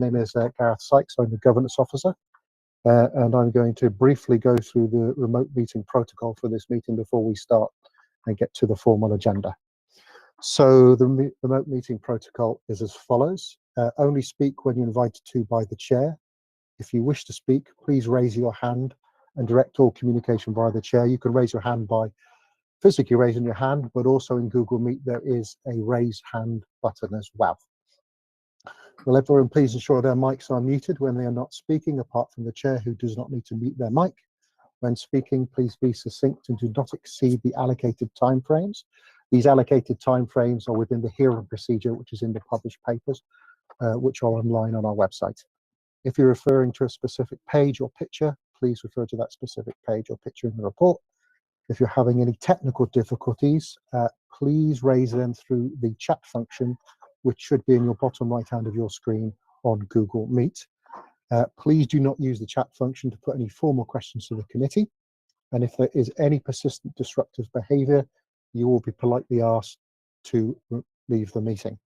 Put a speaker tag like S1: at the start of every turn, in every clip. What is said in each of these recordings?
S1: My name is Gareth Sykes. I'm the Governance Officer, and I'm going to briefly go through the remote meeting protocol for this meeting before we start and get to the formal agenda. So the remote meeting protocol is as follows. Only speak when you're invited to by the chair. If you wish to speak, please raise your hand and direct all communication via the chair. You can raise your hand by physically raising your hand, but also in Google Meet there is a raise hand button as well. Will everyone please ensure their mics are muted when they are not speaking, apart from the chair, who does not need to mute their mic. When speaking, please be succinct and do not exceed the allocated timeframes. These allocated timeframes are within the hearing procedure, which is in the published papers, which are online on our website. If you're referring to a specific page or picture, please refer to that specific page or picture in the report. If you're having any technical difficulties, please raise them through the chat function, which should be in your bottom right hand of your screen on Google Meet. Please do not use the chat function to put any formal questions to the committee. And if there is any persistent disruptive behaviour, you will be politely asked to leave the meeting.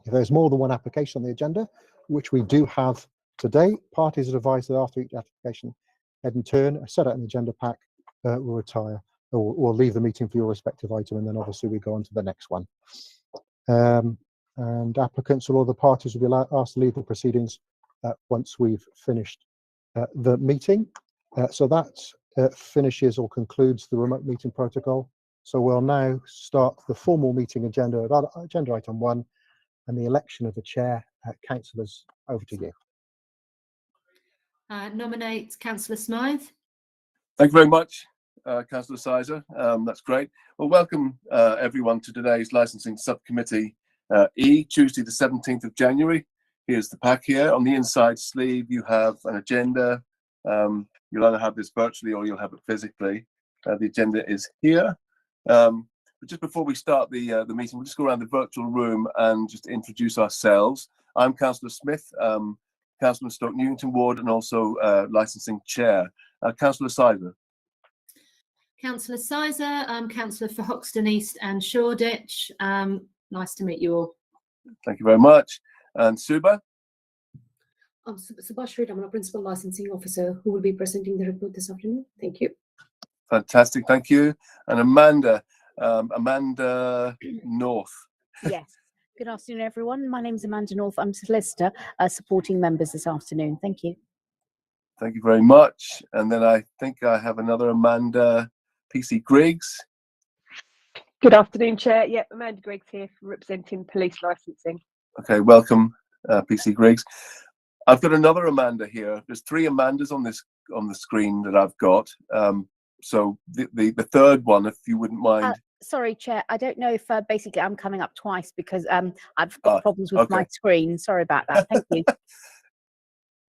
S1: If there's more than one application on the agenda, which we do have today, parties are advised that after each application, head and turn, set out an agenda pack, will retire or leave the meeting for your respective item, and then obviously we go on to the next one. And applicants or other parties will be asked to leave the proceedings once we've finished the meeting. So that finishes or concludes the remote meeting protocol. So we'll now start the formal meeting agenda, agenda item 1, and the election of the chair. Councillors, over to you.
S2: Nominate Councillor Smythe.
S3: Thank you very much, Councillor Sizer. That's great. Well, welcome everyone to today's Licensing Subcommittee Tuesday the 17th of January. Here's the pack here. On the inside sleeve, you have an agenda. You'll either have this virtually or you'll have it physically. The agenda is here. But just before we start the meeting, we'll just go around the virtual room and just introduce ourselves. I'm Councillor Smith, Councillor Stoke Newington Ward, and also Licensing Chair. Councillor Sizer.
S2: Councillor Sizer, Councillor for Hoxton East and Shoreditch. Nice to meet you all.
S3: Thank you very much. And Suba?
S4: I'm Subhashri Ramana, Principal Licensing Officer, who will be presenting the report this afternoon. Thank you.
S3: Fantastic, thank you. And Amanda, Amanda North.
S5: Yes. Good afternoon, everyone. My name is Amanda North. I'm solicitor supporting members this afternoon. Thank you.
S3: Thank you very much. And then I think I have another Amanda, PC Griggs.
S6: Good afternoon, Chair. Yep, Amanda Griggs here representing police licensing. Okay,
S3: welcome, PC Griggs. I've got another Amanda here. There's 3 Amandas on the screen that I've got. So the third one, if you wouldn't mind.
S5: Sorry, Chair. I don't know if basically I'm coming up twice because I've got problems with my screen. Sorry about that. Thank you.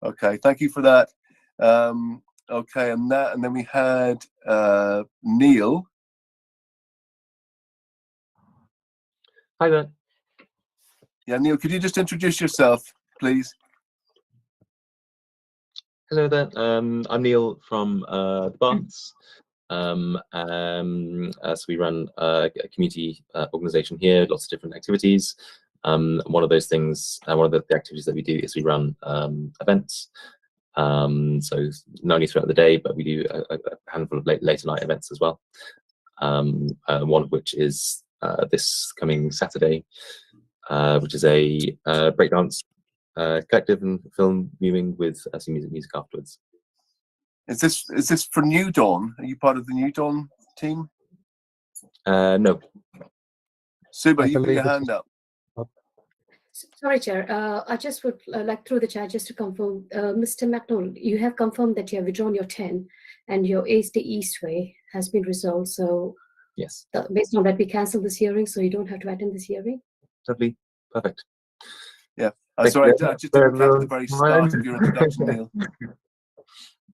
S3: Okay, thank you for that. Okay, and then we had Neil.
S7: Hi there.
S3: Yeah, Neil, could you just introduce yourself, please?
S7: Hello there. I'm Neil from the Baths. So we run a community organisation here, lots of different activities. One of those things, one of the activities that we do is we run events. So not only throughout the day, but we do a handful of later night events as well. One of which is this coming Saturday, which is a breakdance collective and film viewing with some music afterwards.
S3: Is this for New Dawn? Are you part of the New Dawn team?
S7: No.
S3: Suba, you put your hand up.
S4: Sorry, Chair. I just would like through the chat just to confirm, Mr. McNaull, you have confirmed that you have withdrawn your 10 and your ASD Eastway has been resolved. So
S7: yes,
S4: based on that, we cancel this hearing, so you don't have to attend this hearing.
S7: Lovely, perfect.
S3: Yeah, sorry, I just didn't catch the very start of your introduction, Neil.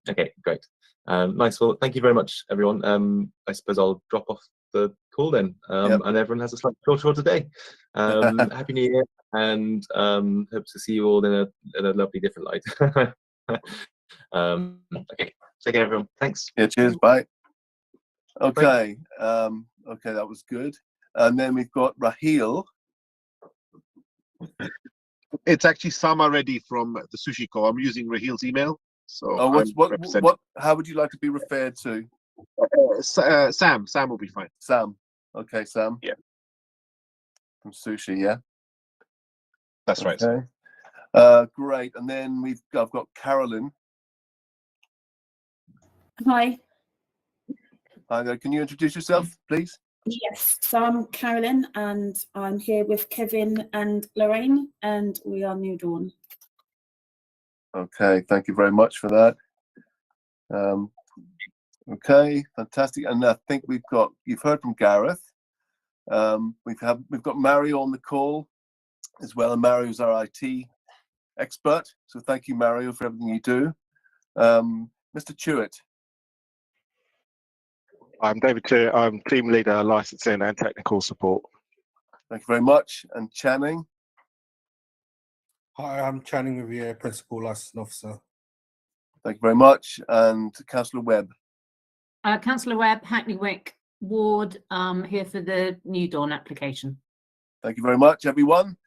S7: Okay, great. Nice. Well, thank you very much, everyone. I suppose I'll drop off the call then, and everyone has a slightly shorter day. Happy New Year, and hope to see you all in a lovely different light. Okay, take care, everyone. Thanks.
S3: Yeah, cheers. Bye. Okay. Okay, that was good. And then we've got Raheel.
S8: It's actually Sama Reddy from the Sushi Co. I'm using Rahil's email, so
S3: Oh,
S8: I'm representing.
S3: how would you like to be referred to?
S8: Sam will be fine.
S3: Sam. Okay, Sam.
S8: Yeah.
S3: From Sushi, yeah.
S8: That's right.
S3: Okay. Great. And then I've got Carolyn.
S9: Hi.
S3: Hi there. Can you introduce yourself, please?
S9: Yes, so I'm Carolyn and I'm here with Kevin and Lorraine and we are New Dawn.
S3: Okay, thank you very much for that. Okay, fantastic. And I think you've heard from Gareth. We've got Mario on the call as well, and Mario's our IT expert. So thank you, Mario, for everything you do. Mr. Chewett.
S10: I'm David Chewett. I'm team leader, licensing and technical support.
S3: Thank you very much. And Channing.
S11: Hi, I'm Channing Riviere, Principal Licensing Officer.
S3: Thank you very much. And Councillor Webb.
S2: Councillor Webb, Hackney Wick Ward, here for the New Dawn application.
S3: Thank you very much, everyone.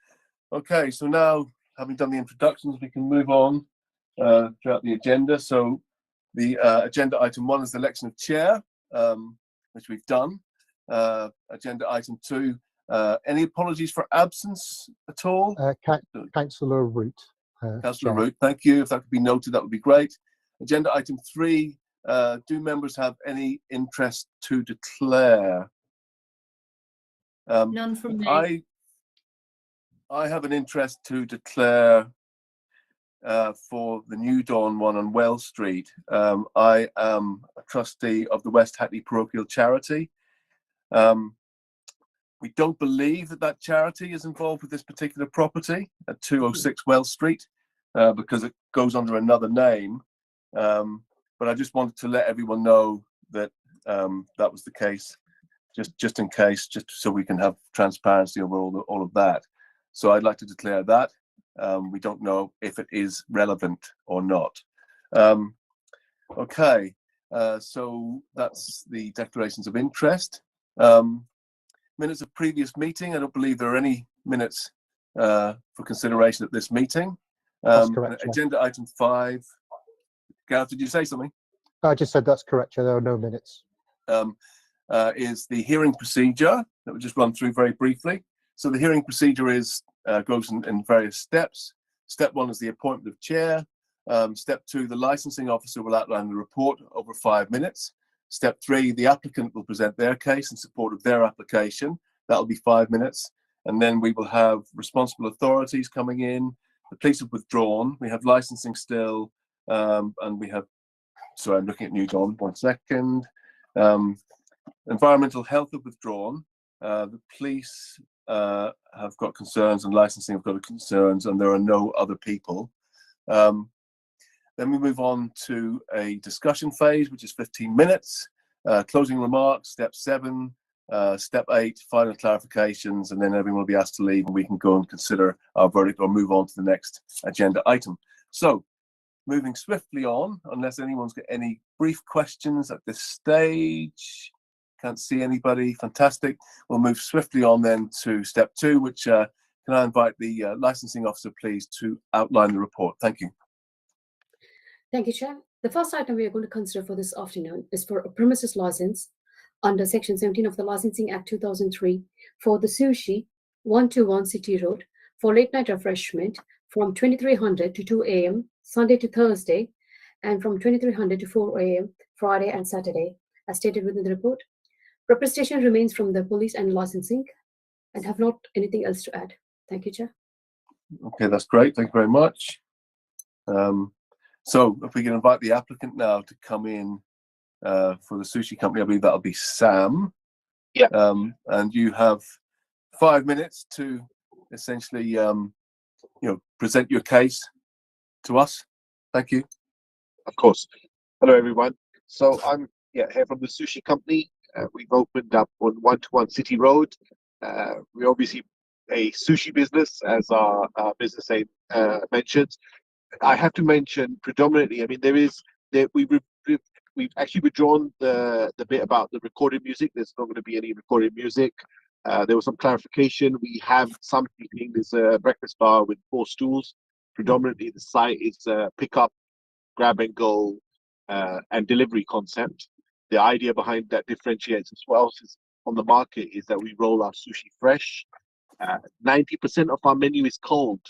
S3: Okay, so now, having done the introductions, we can move on throughout the agenda. So the agenda item 1 is the election of chair, which we've done. Agenda item 2, any apologies for absence at all?
S1: Councillor Root.
S3: Councillor Root, thank you. If that could be noted, that would be great. Agenda item 3, do members have any interest to declare?
S2: None from me.
S3: I have an interest to declare for the New Dawn one on Wells Street. I am a trustee of the West Hackney Parochial Charity. We don't believe that charity is involved with this particular property at 206 Wells Street because it goes under another name. But I just wanted to let everyone know that that was the case, just in case, just so we can have transparency over all of that. So I'd like to declare that. We don't know if it is relevant or not. Okay, so that's the declarations of interest. Minutes of previous meeting. I don't believe there are any minutes for consideration at this meeting.
S1: That's correct.
S3: Agenda item 5. Gareth, did you say something?
S1: I just said that's correct. There are no minutes.
S3: Is the hearing procedure that we just run through very briefly. So the hearing procedure goes in various steps. Step 1 is the appointment of chair. Step 2, the licensing officer will outline the report over 5 minutes. Step 3, the applicant will present their case in support of their application. That'll be 5 minutes. And then we will have responsible authorities coming in. The police have withdrawn. We have licensing still. And we have, sorry, I'm looking at New Dawn, 1 second. Environmental health have withdrawn. The police have got concerns and licensing have got concerns, and there are no other people. Then we move on to a discussion phase, which is 15 minutes. Closing remarks, step 7. Step 8, final clarifications, and then everyone will be asked to leave and we can go and consider our verdict or move on to the next agenda item. So, moving swiftly on, unless anyone's got any brief questions at this stage. Can't see anybody. Fantastic. We'll move swiftly on then to step 2, which can I invite the licensing officer, please, to outline the report. Thank you.
S4: Thank you, Chair. The first item we are going to consider for this afternoon is for a premises license under Section 17 of the Licensing Act 2003 for the Sushi 121 City Road for late night refreshment from 2300 to 2 a.m. Sunday to Thursday, and from 2300 to 4 a.m. Friday and Saturday, as stated within the report. Representation remains from the police and licensing, and have not anything else to add. Thank you, Chair.
S3: Okay, that's great. Thank you very much. So if we can invite the applicant now to come in for the sushi company, I believe that'll be Sam.
S8: Yeah.
S3: And you have 5 minutes to essentially, present your case to us. Thank you.
S8: Of course. Hello, everyone. So I'm here from the sushi company. We've opened up on 121 City Road. We're obviously a sushi business, as our business name mentions. I have to mention predominantly, I mean, we've actually withdrawn the bit about the recorded music. There's not going to be any recorded music. There was some clarification. We have some seating. There's a breakfast bar with 4 stools. Predominantly, the site is pick up, grab and go, and delivery concept. The idea behind that differentiates as well is on the market is that we roll our sushi fresh. 90% of our menu is cold.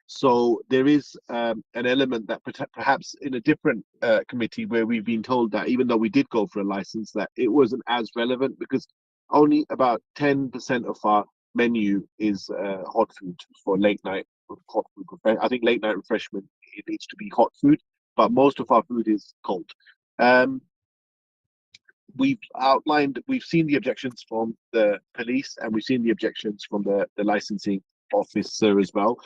S8: So there is an element that perhaps in a different committee where we've been told that even though we did go for a license, that it wasn't as relevant because only about 10% of our menu is hot food for late night hot food. I think late night refreshment, it needs to be hot food, but most of our food is cold. We've seen the objections from the police and we've seen the objections from the licensing officer as well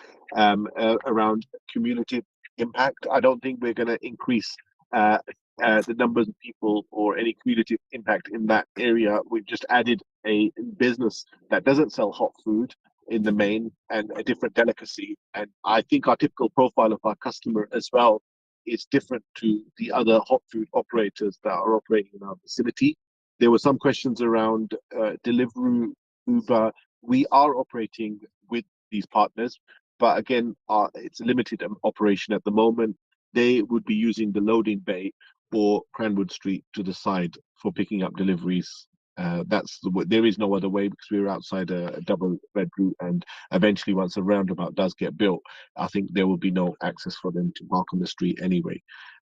S8: around cumulative impact. I don't think we're going to increase the numbers of people or any cumulative impact in that area. We've just added a business that doesn't sell hot food in the main and a different delicacy. And I think our typical profile of our customer as well is different to the other hot food operators that are operating in our vicinity. There were some questions around Deliveroo, Uber. We are operating with these partners, but again, it's a limited operation at the moment. They would be using the loading bay or Cranwood Street to the side for picking up deliveries. There is no other way because we're outside a double red route, and eventually once a roundabout does get built, I think there will be no access for them to park on the street anyway.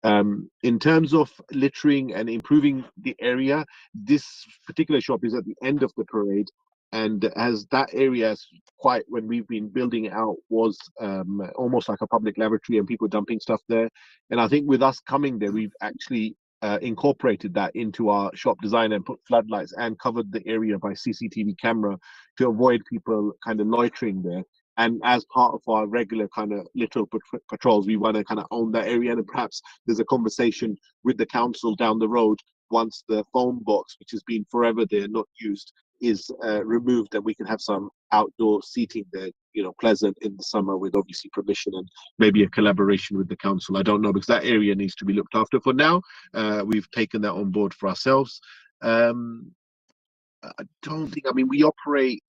S8: In terms of littering and improving the area, this particular shop is at the end of the parade, and as that area when we've been building it out was almost like a public lavatory and people dumping stuff there. And I think with us coming there, we've actually incorporated that into our shop design and put floodlights and covered the area by CCTV camera to avoid people kind of loitering there. And as part of our regular kind of little patrols, we want to kind of own that area. And perhaps there's a conversation with the council down the road once the phone box, which has been forever there, not used, is removed, and we can have some outdoor seating there, pleasant in the summer with obviously permission and maybe a collaboration with the council. I don't know, because that area needs to be looked after. For now, we've taken that on board for ourselves. I mean, we operate,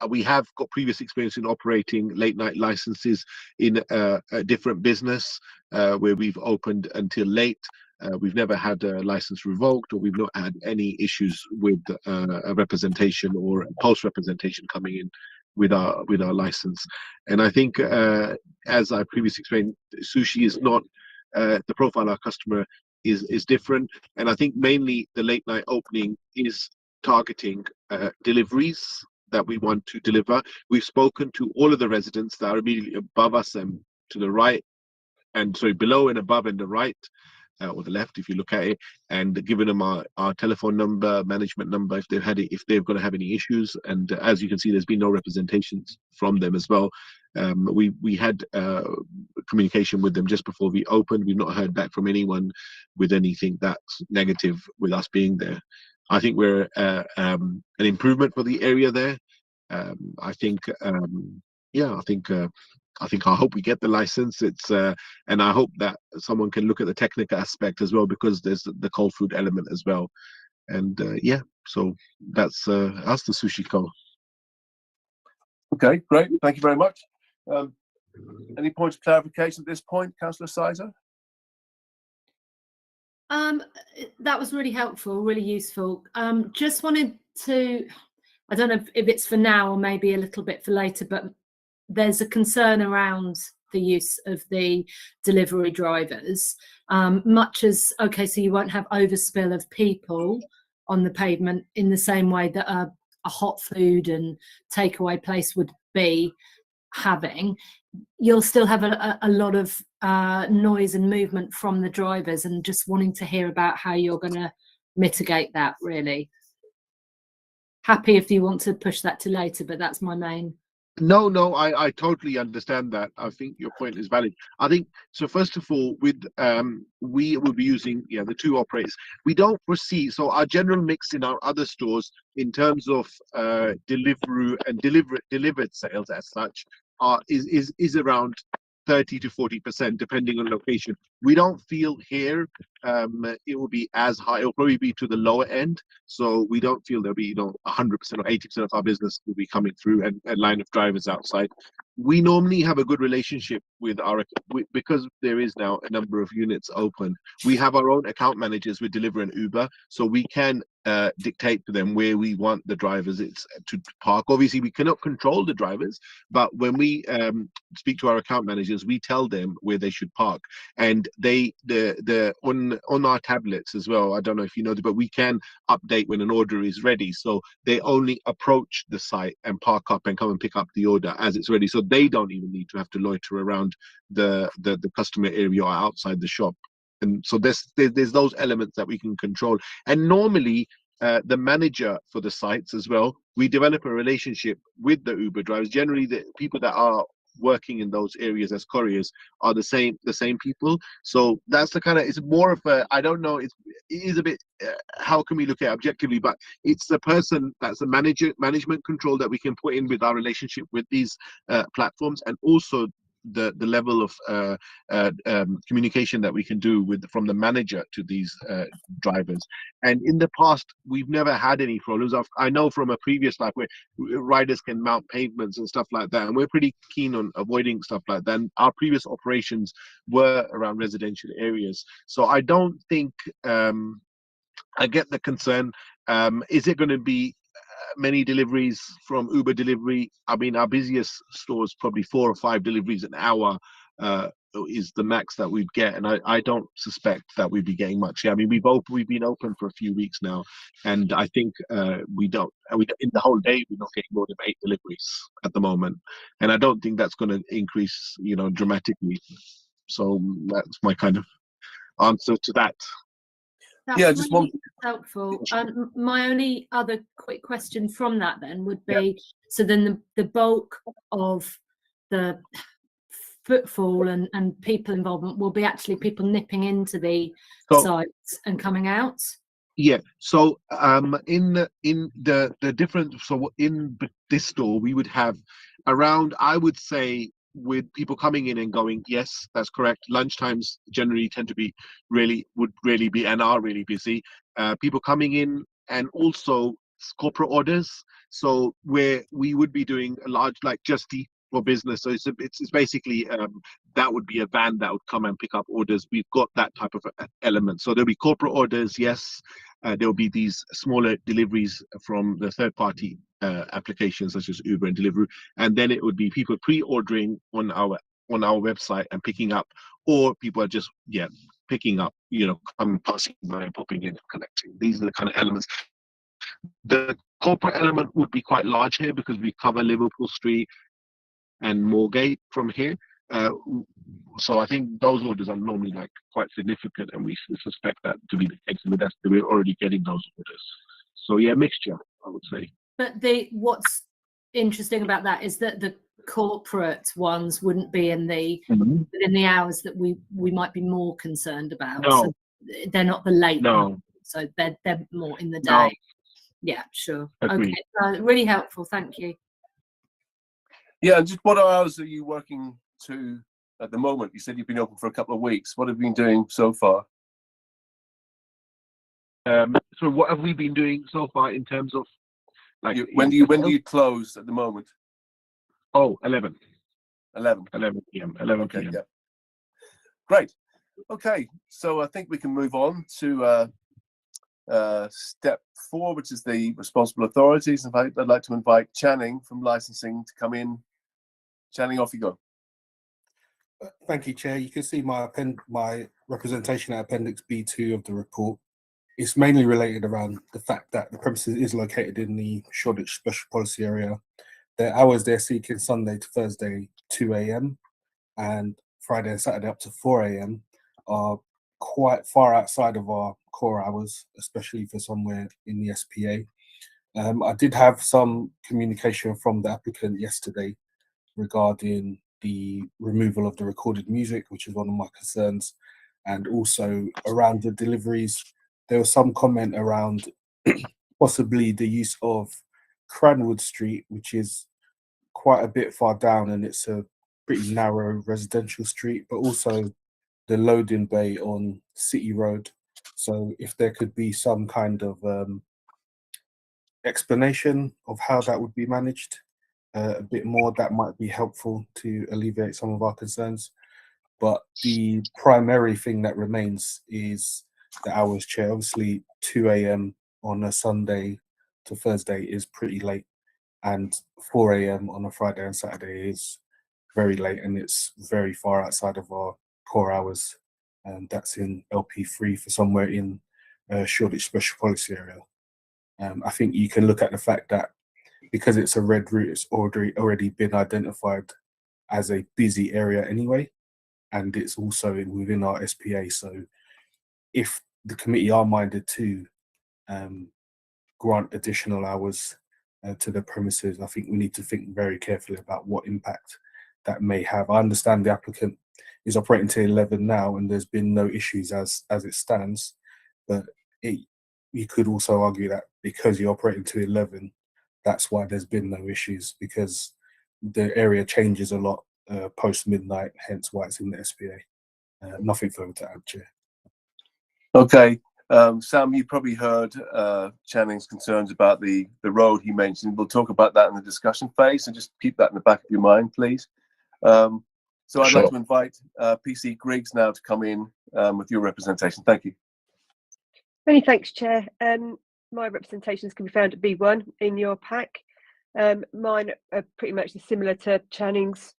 S8: we have got previous experience in operating late night licenses in a different business where we've opened until late. We've never had a license revoked, or we've not had any issues with a representation or post representation coming in with our license. And I think, as I previously explained, sushi is not the profile of our customer is different. And I think mainly the late night opening is targeting deliveries that we want to deliver. We've spoken to all of the residents that are immediately above us and to the right, and sorry, below and above and the right, or the left if you look at it, and given them our telephone number, management number, if they're going to have any issues. And as you can see, there's been no representations from them as well. We had communication with them just before we opened. We've not heard back from anyone with anything that's negative with us being there. I think we're an improvement for the area there. I hope we get the license. And I hope that someone can look at the technical aspect as well, because there's the cold food element as well. And so that's us, the Sushi Co.
S3: Okay, great. Thank you very much. Any points of clarification at this point, Councillor Sizer?
S2: That was really helpful, really useful. Just wanted to, I don't know if it's for now or maybe a little bit for later, but there's a concern around the use of the delivery drivers, much as, okay, so you won't have overspill of people on the pavement in the same way that a hot food and takeaway place would be having. You'll still have a lot of noise and movement from the drivers, and just wanting to hear about how you're going to mitigate that, really. Happy if you want to push that to later, but that's my main.
S8: No, I totally understand that. I think your point is valid. I think, so first of all, with we will be using the 2 operators. We don't foresee, so our general mix in our other stores in terms of Deliveroo and delivered sales as such is around 30 to 40%, depending on location. We don't feel here it will be as high. It'll probably be to the lower end. So we don't feel there'll be 100% or 80% of our business will be coming through and a line of drivers outside. We normally have a good relationship with because there is now a number of units open. We have our own account managers with Deliveroo and Uber, so we can dictate to them where we want the drivers to park. Obviously, we cannot control the drivers, but when we speak to our account managers, we tell them where they should park, and they on our tablets as well. I don't know if you know, but we can update when an order is ready, so they only approach the site and park up and come and pick up the order as it's ready. So they don't even need to have to loiter around the customer area or outside the shop. And so there's those elements that we can control. And normally the manager for the sites as well, we develop a relationship with the Uber drivers. Generally, the people that are working in those areas as couriers are the same people. So that's the kind of, it's more of a, I don't know, it is a bit, how can we look at it objectively, but it's the person that's the management control that we can put in with our relationship with these platforms, and also the level of communication that we can do from the manager to these drivers. And in the past, we've never had any problems. I know from a previous life where riders can mount pavements and stuff like that, and we're pretty keen on avoiding stuff like that. And our previous operations were around residential areas, so I don't think I get the concern. Is it going to be many deliveries from Uber delivery? I mean, our busiest stores, probably 4 or 5 deliveries an hour is the max that we'd get, and I don't suspect that we'd be getting much. Yeah, I mean, we've been open for a few weeks now, and I think we don't in the whole day we're not getting more than 8 deliveries at the moment, and I don't think that's going to increase, dramatically. So that's my kind of answer to that.
S2: That's
S3: Yeah, just
S2: really
S3: one.
S2: helpful. My only other quick question from that then would be, so then the bulk of the footfall and people involvement will be actually people nipping into the sites and coming out?
S8: Yeah, so in the different, so in this store we would have around, I would say, with people coming in and going, yes, that's correct. Lunchtimes generally tend to be would really be and are really busy. People coming in, and also corporate orders. So where we would be doing a large, like Just Eat for business. So it's basically that would be a van that would come and pick up orders. We've got that type of element. So there'll be corporate orders, yes. There'll be these smaller deliveries from the third party applications such as Uber and Deliveroo, and then it would be people pre-ordering on our website and picking up, or people are just picking up, passing by and popping in and collecting. These are the kind of elements. The corporate element would be quite large here because we cover Liverpool Street and Moorgate from here. So I think those orders are normally quite significant, and we suspect that to be the case. And we're already getting those orders. So yeah, mixture, I would say.
S2: But what's interesting about that is that the corporate ones wouldn't be in the hours that we might be more concerned about.
S8: No.
S2: So they're not the late
S8: No.
S2: ones, so they're more in the day.
S8: No.
S2: Yeah, sure.
S8: Agreed.
S2: Okay, really helpful. Thank you.
S3: Yeah, and just what hours are you working to at the moment? You said you've been open for a couple of weeks. What have you been doing so far?
S8: So what have we been doing so far in terms of
S3: when do you close at the moment?
S8: Oh, 11
S3: p.m.
S8: 11
S3: okay,
S8: p.m.
S3: Yeah. Great. Okay, so I think we can move on to step 4, which is the responsible authorities. I'd like to invite Channing from licensing to come in. Channing, off you go.
S11: Thank you, Chair. You can see my representation at Appendix B2 of the report. It's mainly related around the fact that the premises is located in the Shoreditch Special Policy Area. The hours they're seeking Sunday to Thursday 2 a.m. and Friday and Saturday up to 4 a.m. are quite far outside of our core hours, especially for somewhere in the SPA. I did have some communication from the applicant yesterday regarding the removal of the recorded music, which is one of my concerns, and also around the deliveries. There was some comment around possibly the use of Cranwood Street, which is quite a bit far down, and it's a pretty narrow residential street, but also the loading bay on City Road. So if there could be some kind of explanation of how that would be managed a bit more, that might be helpful to alleviate some of our concerns. But the primary thing that remains is the hours, Chair. Obviously, 2 a.m. on a Sunday to Thursday is pretty late, and 4 a.m. on a Friday and Saturday is very late, and it's very far outside of our core hours. And that's in LP3 for somewhere in Shoreditch Special Policy Area. I think you can look at the fact that because it's a red route, it's already been identified as a busy area anyway, and it's also within our SPA. So if the committee are minded to grant additional hours to the premises, I think we need to think very carefully about what impact that may have. I understand the applicant is operating till 11 now, and there's been no issues as it stands, but you could also argue that because you're operating to 11, that's why there's been no issues, because the area changes a lot post midnight, hence why it's in the SPA. Nothing further to add, Chair.
S3: Okay, Sam, you probably heard Channing's concerns about the road he mentioned. We'll talk about that in the discussion phase, and just keep that in the back of your mind, please. So I'd like to invite PC Griggs now to come in with your representation. Thank you.
S6: Many thanks, Chair. My representations can be found at B1 in your pack. Mine are pretty much similar to Channing's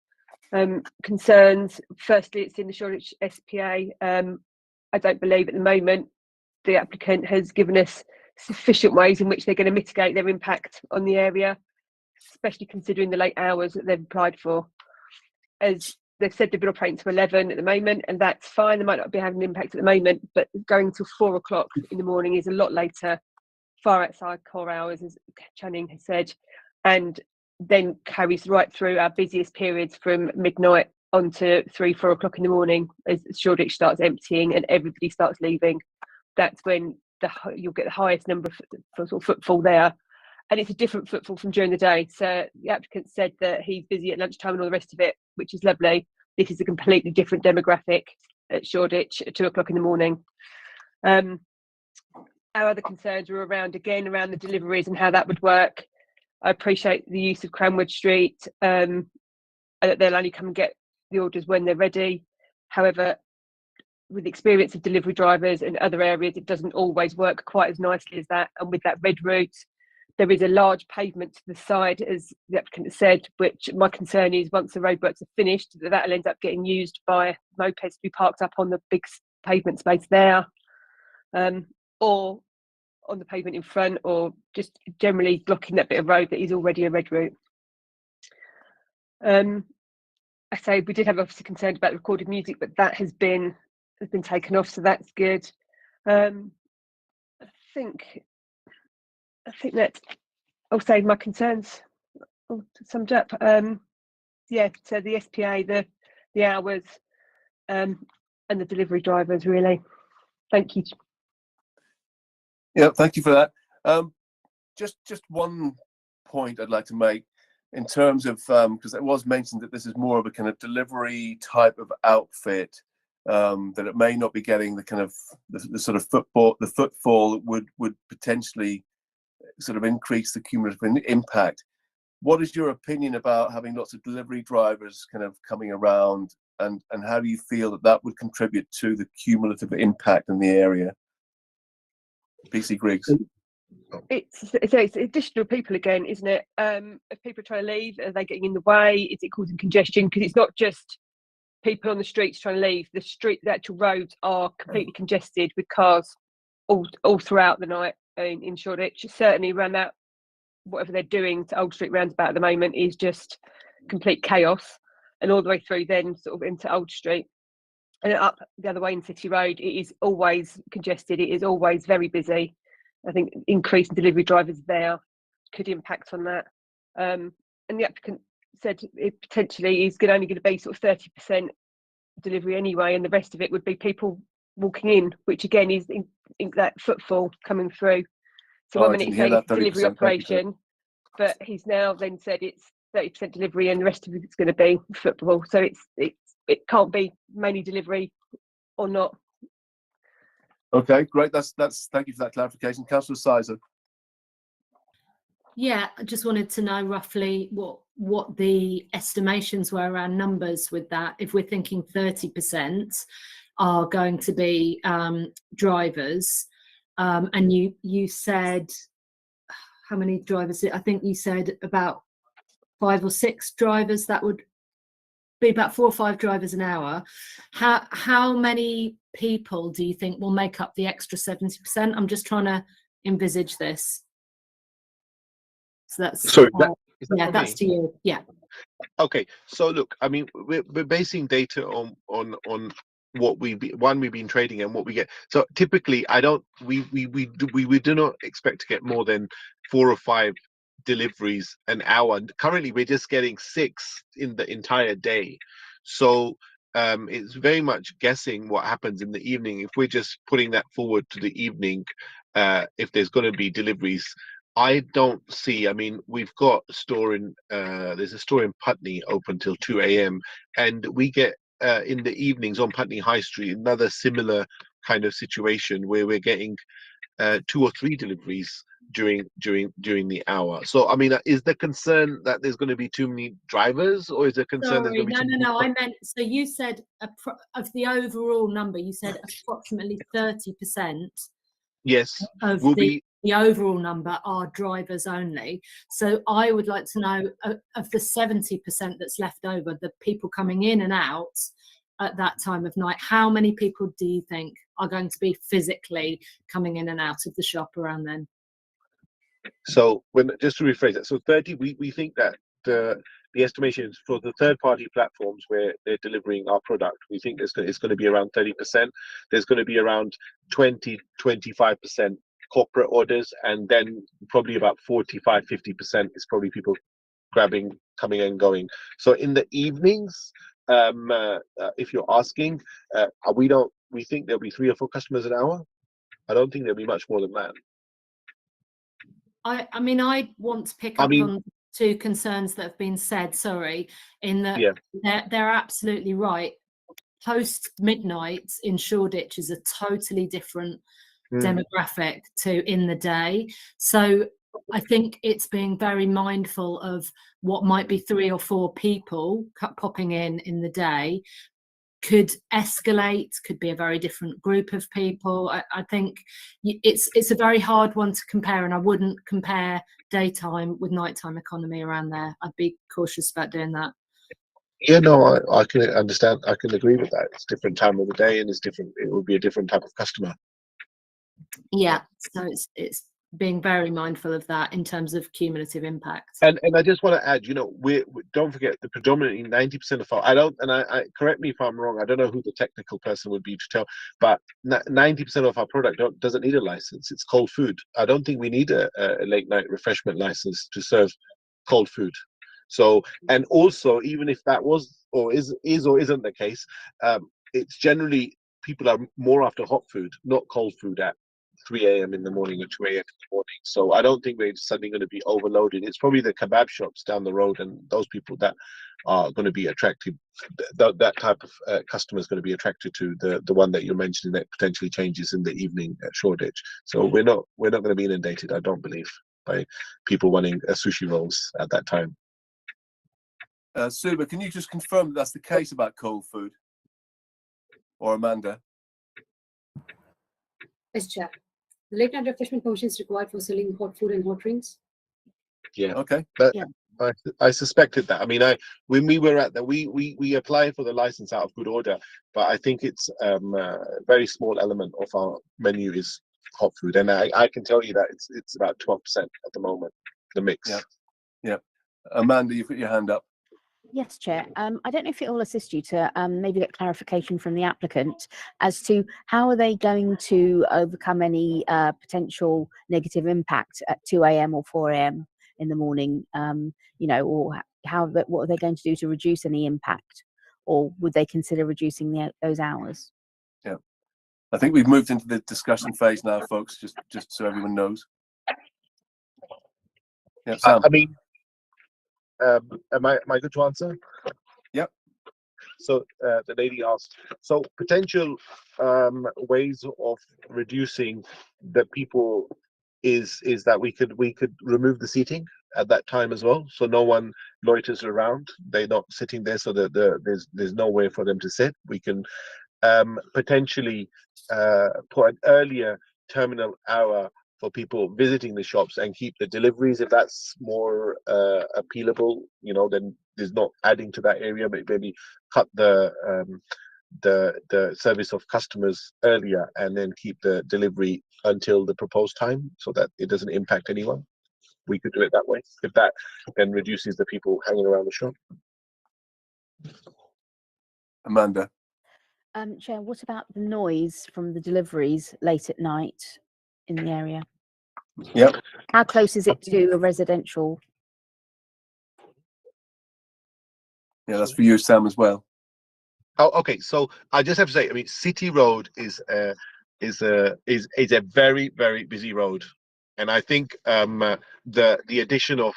S6: concerns. Firstly, it's in the Shoreditch SPA. I don't believe at the moment the applicant has given us sufficient ways in which they're going to mitigate their impact on the area, especially considering the late hours that they've applied for. As they've said, they've been operating to 11 at the moment, and that's fine. They might not be having an impact at the moment, but going till 4 o'clock in the morning is a lot later, far outside core hours, as Channing has said, and then carries right through our busiest periods from midnight on to 3-4 o'clock in the morning as Shoreditch starts emptying and everybody starts leaving. That's when you'll get the highest number of sort of footfall there. And it's a different footfall from during the day. So the applicant said that he's busy at lunchtime and all the rest of it, which is lovely. This is a completely different demographic at Shoreditch at 2 o'clock in the morning. Our other concerns are around the deliveries and how that would work. I appreciate the use of Cranwood Street, and that they'll only come and get the orders when they're ready. However, with the experience of delivery drivers in other areas, it doesn't always work quite as nicely as that. And with that red route, there is a large pavement to the side, as the applicant has said, which my concern is once the roadworks are finished, that'll end up getting used by mopeds to be parked up on the big pavement space there, or on the pavement in front, or just generally blocking that bit of road that is already a red route. I say we did have obviously concerned about the recorded music, but that has been taken off, so that's good. I think that I'll say my concerns all summed up. Yeah, so the SPA, the hours, and the delivery drivers, really. Thank you.
S3: Yeah, thank you for that. Just one point I'd like to make in terms of, because it was mentioned that this is more of a kind of delivery type of outfit, that it may not be getting the kind of the sort of footfall would potentially sort of increase the cumulative impact. What is your opinion about having lots of delivery drivers kind of coming around, and how do you feel that would contribute to the cumulative impact in the area? PC Griggs.
S6: It's additional people again, isn't it? If people are trying to leave, are they getting in the way? Is it causing congestion? Because it's not just people on the streets trying to leave. The actual roads are completely congested with cars all throughout the night in Shoreditch. Certainly around that, whatever they're doing to Old Street roundabout at the moment is just complete chaos, and all the way through then sort of into Old Street and up the other way in City Road. It is always congested. It is always very busy. I think increase in delivery drivers there could impact on that. And the applicant said it potentially is only going to be sort of 30% delivery anyway, and the rest of it would be people walking in, which again is in that footfall coming through. So 1 minute he's saying it's delivery operation, but he's now then said it's 30% delivery and the rest of it's going to be football. So it can't be mainly delivery or not.
S3: Okay, great. That's thank you for that clarification. Councillor Sizer.
S2: Yeah, I just wanted to know roughly what the estimations were around numbers with that. If we're thinking 30% are going to be drivers, and you said how many drivers? I think you said about 5 or 6 drivers. That would be about 4 or 5 drivers an hour. How many people do you think will make up the extra 70%? I'm just trying to envisage this. So that's
S8: Sorry, is that
S2: yeah,
S8: for
S2: that's
S8: me?
S2: to you. Yeah.
S8: Okay, so look, I mean, we're basing data on what we've been trading and what we get. So typically, we do not expect to get more than 4 or 5 deliveries an hour. And currently, we're just getting 6 in the entire day. So it's very much guessing what happens in the evening. If we're just putting that forward to the evening, if there's going to be deliveries. I don't see. I mean, we've got a store in there's a store in Putney open till 2 a.m. and we get in the evenings on Putney High Street another similar kind of situation where we're getting 2 or 3 deliveries during the hour. So I mean, is the concern that there's going to be too many drivers, or is the concern there's
S2: Sorry,
S8: going to be
S2: no. I meant, so you said of the overall number, you said approximately 30%.
S8: Yes,
S2: Of
S8: will
S2: the
S8: be
S2: overall number are drivers only. So I would like to know of the 70% that's left over, the people coming in and out at that time of night, how many people do you think are going to be physically coming in and out of the shop around then?
S8: So just to rephrase that, so 30, we think that the estimation is for the third-party platforms where they're delivering our product. We think it's going to be around 30%. There's going to be around 20-25% corporate orders, and then probably about 45-50% is probably people grabbing, coming and going. So in the evenings, if you're asking, we think there'll be 3 or 4 customers an hour. I don't think there'll be much more than that.
S2: I mean, I want to pick up on 2 concerns that have been said, sorry, in that they're absolutely right. Post midnight in Shoreditch is a totally different demographic to in the day. So I think it's being very mindful of what might be 3 or 4 people popping in the day. Could escalate, could be a very different group of people. I think it's a very hard one to compare, and I wouldn't compare daytime with nighttime economy around there. I'd be cautious about doing that.
S8: Yeah, no, I can understand. I can agree with that. It's different time of the day, and it's different. It will be a different type of customer.
S2: Yeah, so it's being very mindful of that in terms of cumulative impact.
S8: And I just want to add, you know, we don't forget the predominantly 90% of our, I correct me if I'm wrong, I don't know who the technical person would be to tell, but 90% of our product doesn't need a license. It's cold food. I don't think we need a late night refreshment license to serve cold food. So, and also, even if that was or is or isn't the case, it's generally people are more after hot food, not cold food at 3 a.m. in the morning or 2 a.m. in the morning. So I don't think we're suddenly going to be overloaded. It's probably the kebab shops down the road and those people that are going to be attracted. That type of customer is going to be attracted to the one that you're mentioning that potentially changes in the evening at Shoreditch. So we're not going to be inundated, I don't believe, by people wanting sushi rolls at that time.
S3: Suba, can you just confirm that that's the case about cold food? Or Amanda?
S4: Yes, Chair. The late night refreshment permission is required for selling hot food and hot drinks.
S8: Yeah.
S3: Okay.
S8: But I suspected that. I mean, when we were at we applied for the license out of good order, but I think it's a very small element of our menu is hot food, and I can tell you that it's about 12% at the moment, the mix.
S3: Yeah. Amanda, you've got your hand up.
S5: Yes, Chair. I don't know if it will assist you to maybe get clarification from the applicant as to how are they going to overcome any potential negative impact at 2 a.m. or 4 a.m. in the morning, you know, or what are they going to do to reduce any impact, or would they consider reducing those hours?
S3: Yeah, I think we've moved into the discussion phase now, folks, just so everyone knows. Yeah, Sam.
S8: I mean, am I good to answer?
S3: Yep.
S8: So the lady asked, so potential ways of reducing the people is that we could remove the seating at that time as well, so no one loiters around. They're not sitting there, so that there's no way for them to sit. We can potentially put an earlier terminal hour for people visiting the shops and keep the deliveries, if that's more appealable, you know, then there's not adding to that area, but maybe cut the service of customers earlier and then keep the delivery until the proposed time so that it doesn't impact anyone. We could do it that way, if that then reduces the people hanging around the shop.
S3: Amanda.
S5: Chair, what about the noise from the deliveries late at night in the area?
S3: Yep.
S5: How close is it to a residential?
S3: Yeah, that's for you, Sam, as well.
S8: Oh, okay. So I just have to say, I mean, City Road is a very, very busy road, and I think the addition of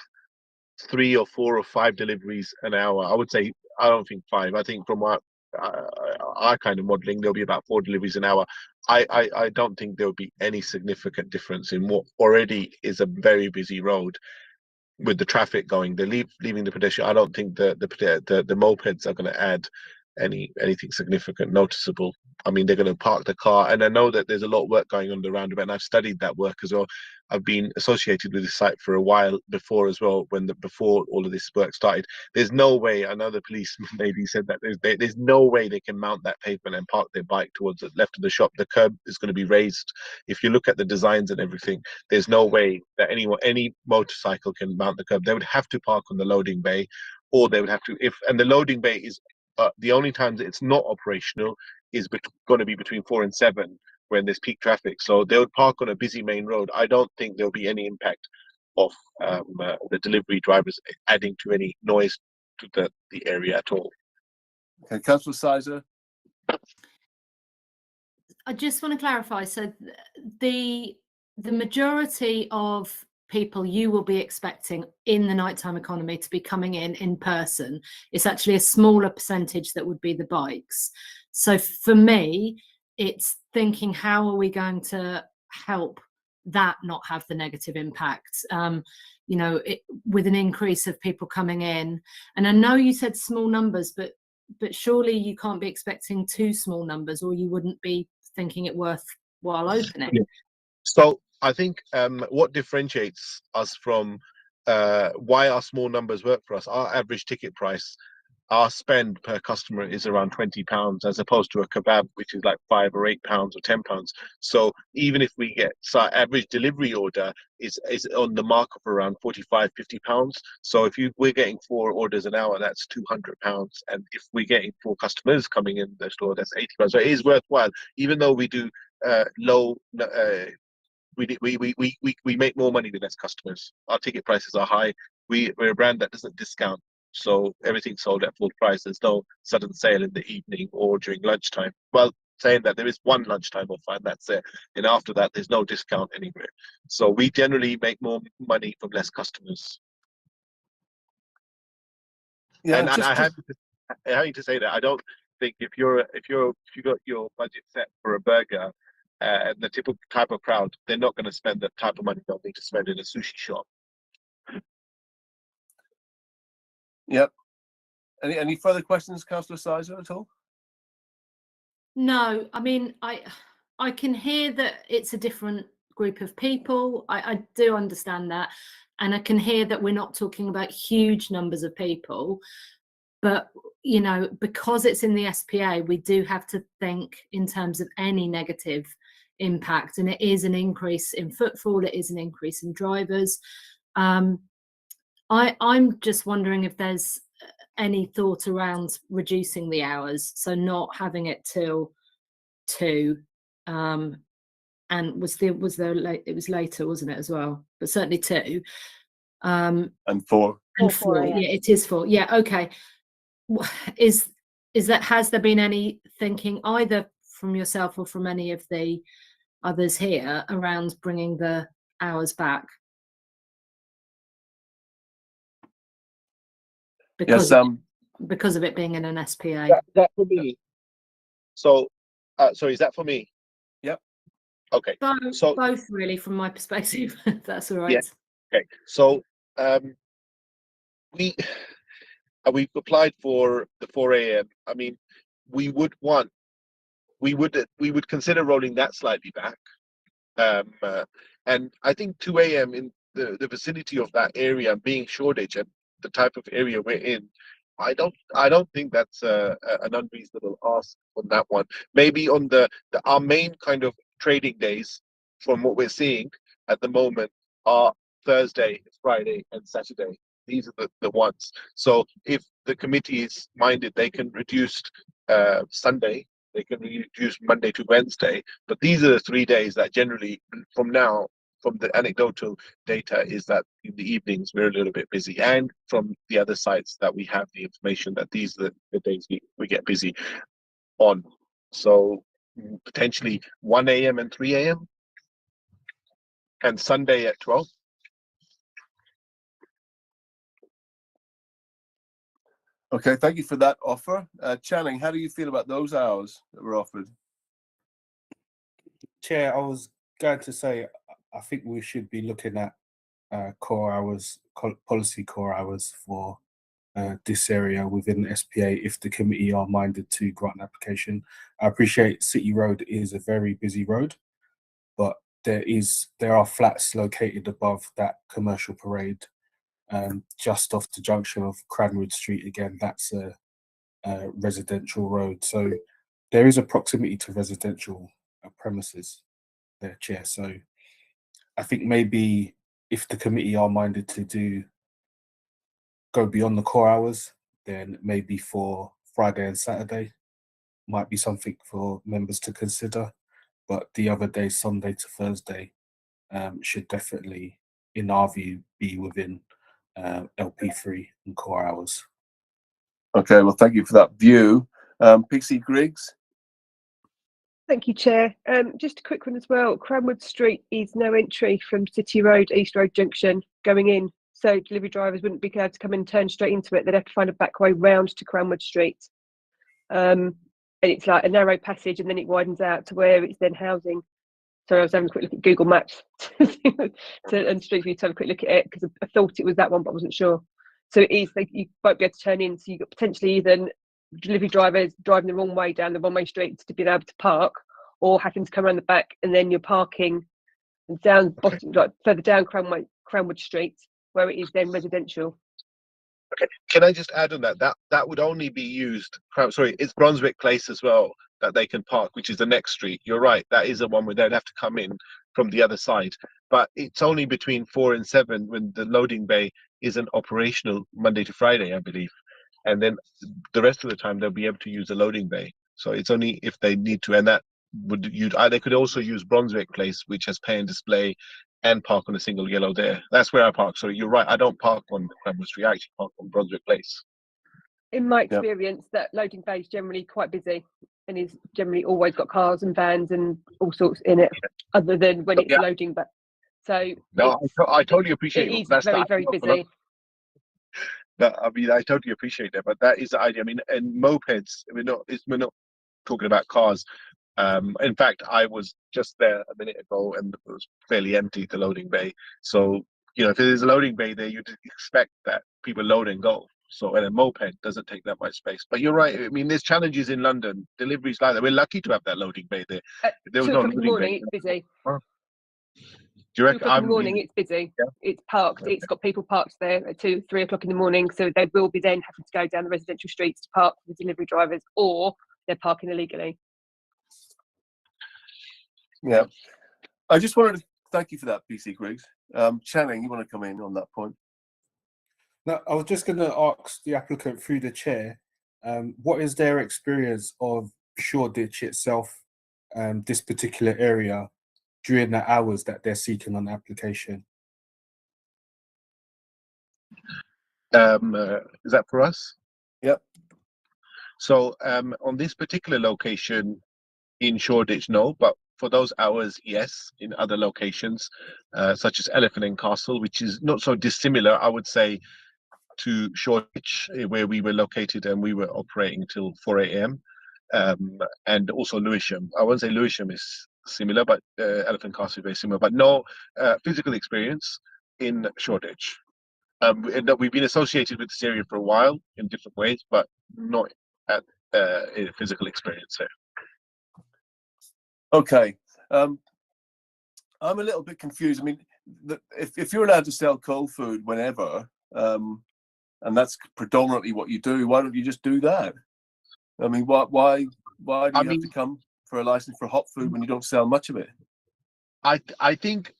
S8: 3 or 4 or 5 deliveries an hour, I would say, I don't think 5. I think from what our kind of modeling, there'll be about 4 deliveries an hour. I don't think there'll be any significant difference in what already is a very busy road with the traffic going. They're leaving the pedestrian. I don't think the mopeds are going to add anything significant, noticeable. I mean, they're going to park the car, and I know that there's a lot of work going on the roundabout, and I've studied that work as well. I've been associated with this site for a while before as well, before all of this work started. There's no way, I know the police lady said that, there's no way they can mount that pavement and park their bike towards the left of the shop. The curb is going to be raised. If you look at the designs and everything, there's no way that any motorcycle can mount the curb. They would have to park on the loading bay, or they would have to, and the loading bay is the only time that it's not operational is going to be between 4 and 7 when there's peak traffic. So they would park on a busy main road. I don't think there'll be any impact of the delivery drivers adding to any noise to the area at all.
S3: Okay, Councillor Sizer.
S2: I just want to clarify. So the majority of people you will be expecting in the nighttime economy to be coming in person, it's actually a smaller percentage that would be the bikes. So for me, it's thinking, how are we going to help that not have the negative impact? You know, with an increase of people coming in, and I know you said small numbers, but surely you can't be expecting 2 small numbers, or you wouldn't be thinking it worthwhile opening.
S8: Yeah. So I think what differentiates us from why our small numbers work for us, our average ticket price, our spend per customer is around £20, as opposed to a kebab, which is like £5 or £8 or £10. So even if we get, so our average delivery order is on the mark of around £45–50. So if we're getting 4 orders an hour, that's £200. And if we're getting 4 customers coming in the store, that's £80. So it is worthwhile, even though we do low. We make more money with less customers. Our ticket prices are high. We're a brand that doesn't discount, so everything's sold at full price. There's no sudden sale in the evening or during lunchtime. Well, saying that, there is one lunchtime offer, and that's it. And after that, there's no discount anywhere. So we generally make more money from less customers.
S3: Yeah,
S8: and I have to say that I don't think if you got your budget set for a burger, the typical type of crowd, they're not going to spend the type of money they'll need to spend in a sushi shop.
S3: Yep. Any further questions, Councillor Sizer, at all?
S2: No, I mean, I can hear that it's a different group of people. I do understand that, and I can hear that we're not talking about huge numbers of people, but you know, because it's in the SPA, we do have to think in terms of any negative impact, and it is an increase in footfall, it is an increase in drivers. I'm just wondering if there's any thought around reducing the hours, so not having it till 2, and was there late, it was later, wasn't it, as well, but certainly 2,
S3: and 4
S2: and 4, yeah, it is 4, yeah, okay. Is that, has there been any thinking either from yourself or from any of the others here around bringing the hours back? because
S3: Yes,
S2: because of it being in an SPA.
S8: That for me. So, sorry, is that for me?
S3: Yep.
S8: Okay.
S2: Both,
S8: So
S2: both really, from my perspective. That's all
S8: yeah.
S2: right.
S8: Okay. So we we've applied for the 4 a.m. I mean, we would consider rolling that slightly back. And I think 2 a.m. in the vicinity of that area, being Shoreditch and the type of area we're in, I don't think that's an unreasonable ask on that one. Maybe on our main kind of trading days, from what we're seeing at the moment, are Thursday, Friday, and Saturday. These are the ones. So if the committee is minded, they can reduce Sunday, they can reduce Monday to Wednesday. But these are the 3 days that generally, from the anecdotal data, is that in the evenings we're a little bit busy. And from the other sites that we have the information that these are the days we get busy on. So potentially 1 a.m. and 3 a.m. and Sunday at 12.
S3: okay. Thank you for that offer. Channing, how do you feel about those hours that were offered?
S11: Chair, I was going to say, I think we should be looking at core hours, policy core hours for this area within the SPA if the committee are minded to grant an application. I appreciate City Road is a very busy road, but there are flats located above that commercial parade, just off the junction of Cranwood Street. Again, that's a residential road, so there is a proximity to residential premises there, Chair. So I think maybe if the committee are minded to go beyond the core hours, then maybe for Friday and Saturday might be something for members to consider. But the other days, Sunday to Thursday, should definitely, in our view, be within LP3 and core hours.
S3: Okay, well, thank you for that view. PC Griggs?
S6: Thank you, Chair. Just a quick one as well. Cranwood Street is no entry from City Road, East Road Junction going in. So delivery drivers wouldn't be able to come and turn straight into it. They'd have to find a back way round to Cranwood Street. And it's like a narrow passage, and then it widens out to where it's then housing. So I was having a quick look at Google Maps and Street View to have a quick look at it, because I thought it was that one, but I wasn't sure. So it is, you won't be able to turn in. So you've got potentially either delivery drivers driving the wrong way down the one-way street to be able to park, or having to come around the back, and then you're parking down bottom, like further down Cranwood Street, where it is then residential.
S8: Okay, can I just add on that would only be used, sorry, it's Brunswick Place as well that they can park, which is the next street. You're right, that is the one where they'd have to come in from the other side. But it's only between 4 and 7 when the loading bay isn't operational Monday to Friday, I believe. And then the rest of the time they'll be able to use the loading bay. So it's only if they need to, and that would they could also use Brunswick Place, which has pay and display, and park on a single yellow there. That's where I park. So you're right, I don't park on Cranwood Street, I actually park on Brunswick Place.
S6: In my experience, that loading bay is generally quite busy and is generally always got cars and vans and all sorts in it, other than when it's loading. But so
S8: no, I totally appreciate
S6: it. Is
S8: that's
S6: very, very busy.
S8: But I mean, I totally appreciate that. But that is the idea. I mean, and mopeds, we're not talking about cars. In fact, I was just there a minute ago and it was fairly empty, the loading bay. So, if there's a loading bay there, you'd expect that people load and go. So, and a moped doesn't take that much space. But you're right. I mean, there's challenges in London. Deliveries like that. We're lucky to have that loading bay there. If there was
S6: 2
S8: no
S6: o'clock in the
S8: loading
S6: morning,
S8: bay.
S6: it's busy.
S8: Do you
S6: 2
S8: reckon?
S6: o'clock in the morning, it's busy.
S8: Yeah.
S6: It's parked. It's got people parked there at 2, 3 o'clock in the morning. So they will be then having to go down the residential streets to park for the delivery drivers, or they're parking illegally.
S3: Yeah. I just wanted to thank you for that, PC Griggs. Channing, you want to come in on that point?
S11: Now, I was just going to ask the applicant through the chair, what is their experience of Shoreditch itself, this particular area, during the hours that they're seeking on the application?
S8: Is that for us?
S3: Yep.
S8: So on this particular location in Shoreditch, no, but for those hours, yes, in other locations, such as Elephant and Castle, which is not so dissimilar, I would say. to Shoreditch, where we were located, and we were operating till 4 a.m. And also Lewisham. I won't say Lewisham is similar, but Elephant Castle is very similar, but no physical experience in Shoreditch. And we've been associated with this area for a while in different ways, but not at a physical experience there.
S3: Okay. I'm a little bit confused. I mean, if you're allowed to sell cold food whenever, and that's predominantly what you do, why don't you just do that? I mean, why do you have to come for a license for hot food when you don't sell much of it?
S8: I think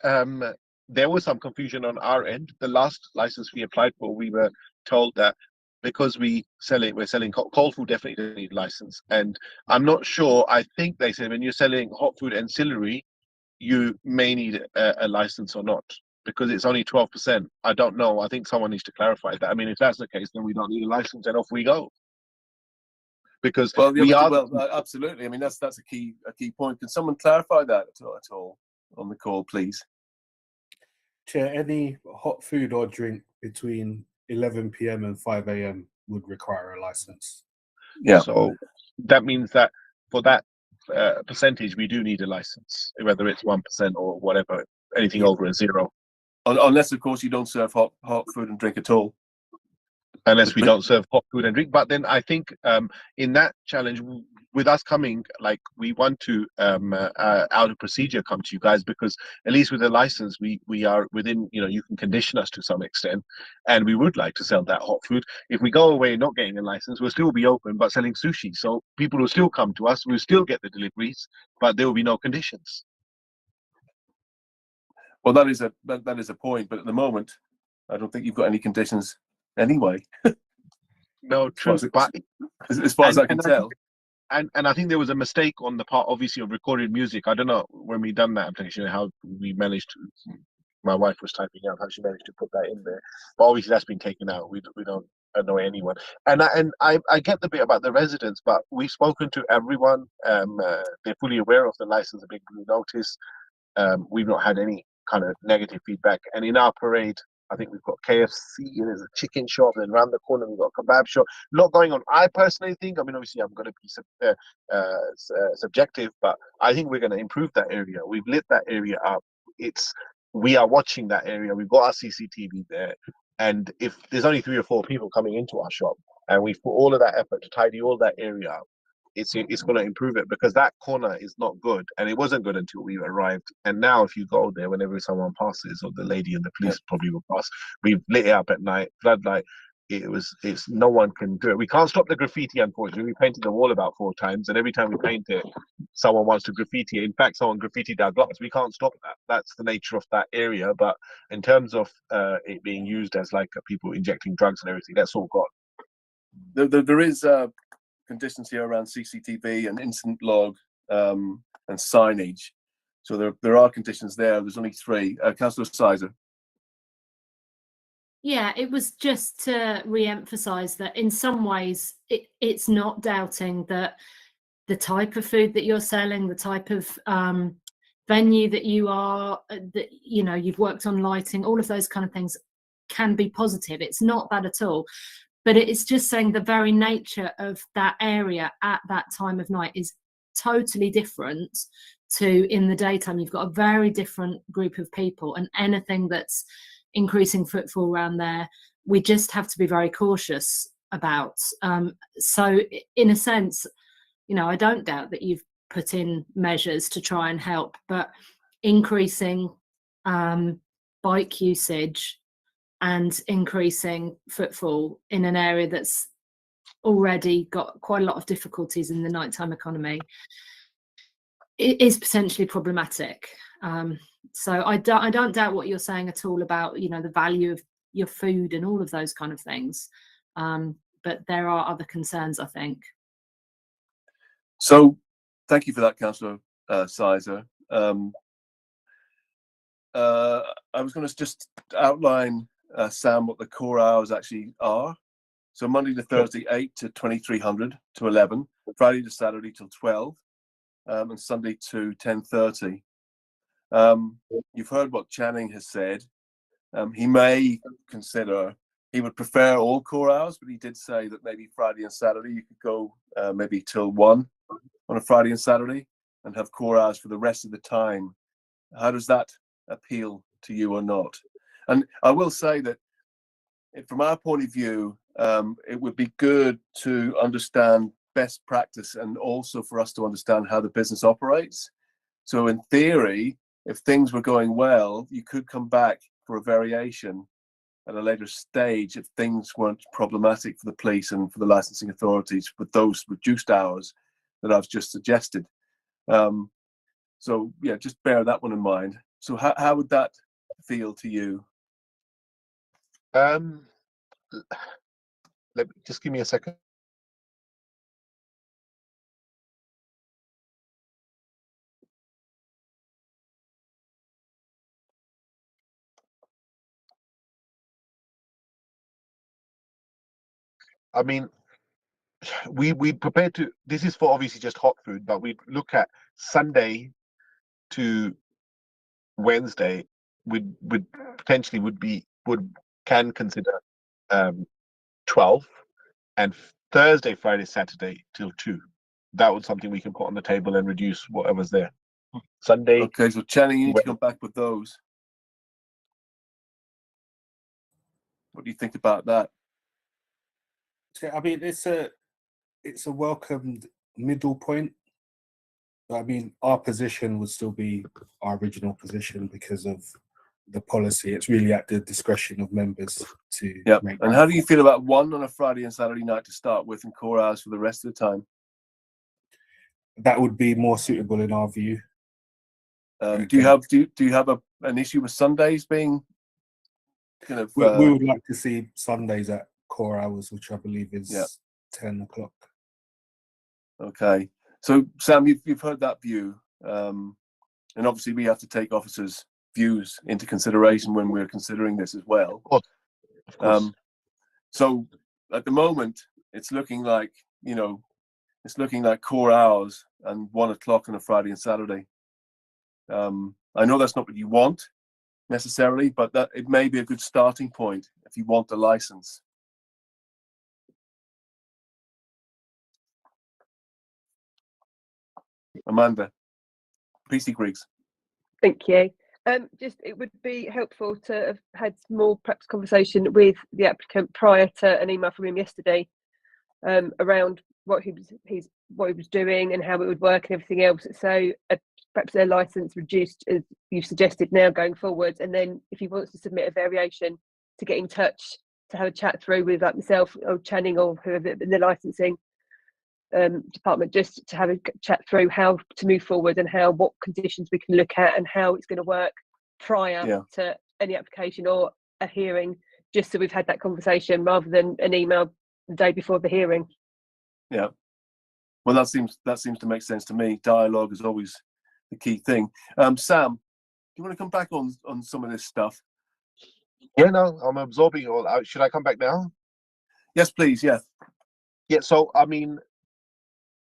S8: there was some confusion on our end. The last license we applied for, we were told that because we're selling cold food, definitely don't need a license. And I'm not sure. I think they said when you're selling hot food ancillary, you may need a license or not, because it's only 12%. I don't know. I think someone needs to clarify that. I mean, if that's the case, then we don't need a license and off we go. Because
S3: absolutely. I mean, that's a key point. Can someone clarify that at all on the call, please?
S11: Chair, any hot food or drink between 11 p.m. and 5 a.m. would require a license.
S3: Yeah.
S8: So that means that for that percentage, we do need a license, whether it's 1% or whatever, anything over a 0.
S3: Unless, of course, you don't serve hot food and drink at all.
S8: Unless we don't serve hot food and drink. But then I think in that challenge, with us coming, like, we want to out of procedure come to you guys, because at least with a license, we are within, you can condition us to some extent, and we would like to sell that hot food. If we go away not getting a license, we'll still be open but selling sushi. So people will still come to us, we'll still get the deliveries, but there will be no conditions.
S3: Well, that is a point, but at the moment, I don't think you've got any conditions anyway.
S8: No, true. But
S3: as far as I can tell.
S8: And I think there was a mistake on the part, obviously, of recorded music. I don't know when we done that application how we managed to. My wife was typing out how she managed to put that in there, but obviously that's been taken out. We don't annoy anyone. And I get the bit about the residents, but we've spoken to everyone. They're fully aware of the license, a big blue notice. We've not had any kind of negative feedback. And in our parade, I think we've got KFC, and there's a chicken shop, and around the corner we've got a kebab shop. A lot going on. I personally think, obviously I'm going to be subjective, but I think we're going to improve that area. We've lit that area up. We are watching that area. We've got our CCTV there. And if there's only 3 or 4 people coming into our shop, and we've put all of that effort to tidy all that area up, it's going to improve it, because that corner is not good, and it wasn't good until we arrived. And now if you go there, whenever someone passes, or the lady and the police probably will pass, we've lit it up at night, floodlight. It's no one can do it. We can't stop the graffiti, unfortunately. We painted the wall about 4 times, and every time we paint it, someone wants to graffiti it. In fact, someone graffitied our glass. We can't stop that. That's the nature of that area. But in terms of it being used as like people injecting drugs and everything, that's all gone.
S3: There is conditions here around CCTV and incident log and signage. So there are conditions there. There's only 3. Councillor Sizer.
S2: Yeah, it was just to re-emphasize that in some ways it's not doubting that the type of food that you're selling, the type of venue that you are, that you've worked on lighting, all of those kind of things can be positive. It's not that at all. But it's just saying the very nature of that area at that time of night is totally different to in the daytime. You've got a very different group of people, and anything that's increasing footfall around there, we just have to be very cautious about. So in a sense, I don't doubt that you've put in measures to try and help, but increasing bike usage and increasing footfall in an area that's already got quite a lot of difficulties in the nighttime economy, it is potentially problematic. So I don't doubt what you're saying at all about the value of your food and all of those kind of things, but there are other concerns, I think.
S3: So thank you for that, Councillor Sizer. I was going to just outline, Sam, what the core hours actually are. So Monday to Thursday, 8 to 2300 to 11, Friday to Saturday till 12, and Sunday to 10:30. You've heard what Channing has said. He may consider he would prefer all core hours, but he did say that maybe Friday and Saturday you could go maybe till 1 on a Friday and Saturday and have core hours for the rest of the time. How does that appeal to you or not? And I will say that from our point of view, it would be good to understand best practice and also for us to understand how the business operates. So in theory, if things were going well, you could come back for a variation at a later stage if things weren't problematic for the police and for the licensing authorities with those reduced hours that I've just suggested. So yeah, just bear that one in mind. So how would that feel to you?
S8: Just give me a second. I mean, we prepared to. This is for obviously just hot food, but we look at Sunday to Wednesday. Would potentially can consider 12, and Thursday, Friday, Saturday till 2. That was something we can put on the table and reduce whatever's there. Sunday.
S3: Okay, so Channing, you need to come back with those. What do you think about that?
S11: I mean, it's a welcomed middle point. I mean, our position would still be our original position because of the policy. It's really at the discretion of members to make.
S3: And how do you feel about 1 on a Friday and Saturday night to start with and core hours for the rest of the time?
S11: That would be more suitable in our view.
S3: Do you have an issue with Sundays being kind of?
S11: We would like to see Sundays at core hours, which I believe is 10 o'clock.
S3: Okay, so Sam, you've heard that view, and obviously we have to take officers' views into consideration when we're considering this as well.
S8: Of course.
S3: So at the moment, it's looking like core hours and 1 o'clock on a Friday and Saturday. I know that's not what you want necessarily, but that it may be a good starting point if you want the license. Amanda, PC Griggs.
S6: Thank you. Just it would be helpful to have had more perhaps conversation with the applicant prior to an email from him yesterday around what he was doing and how it would work and everything else. So perhaps their license reduced as you've suggested now going forward, and then if he wants to submit a variation, to get in touch to have a chat through with like myself or Channing or whoever in the licensing department, just to have a chat through how to move forward and what conditions we can look at and how it's going to work prior to any application or a hearing, just so we've had that conversation rather than an email the day before the hearing.
S3: Yeah, well, that seems to make sense to me. Dialogue is always the key thing. Sam, do you want to come back on some of this stuff?
S8: Yeah, no, I'm absorbing it all. Should I come back now?
S3: Yes, please. Yeah.
S8: Yeah. So I mean,